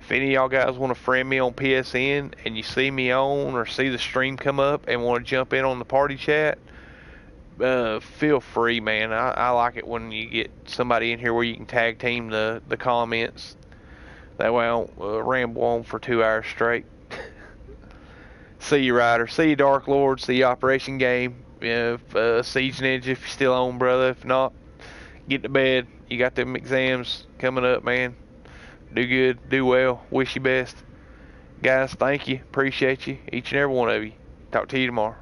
If any of y'all guys want to friend me on PSN and you see me on or see the stream come up and want to jump in on the party chat, feel free, man. I like it when you get somebody in here where you can tag team the comments. That way I don't ramble on for 2 hours straight. See you, Ryder. See you, Dark Lord. See you, Operation Game. Siege Ninja, if you're still on, brother. If not, get to bed. You got them exams coming up, man. Do good. Do well. Wish you best. Guys, thank you. Appreciate you. Each and every one of you. Talk to you tomorrow.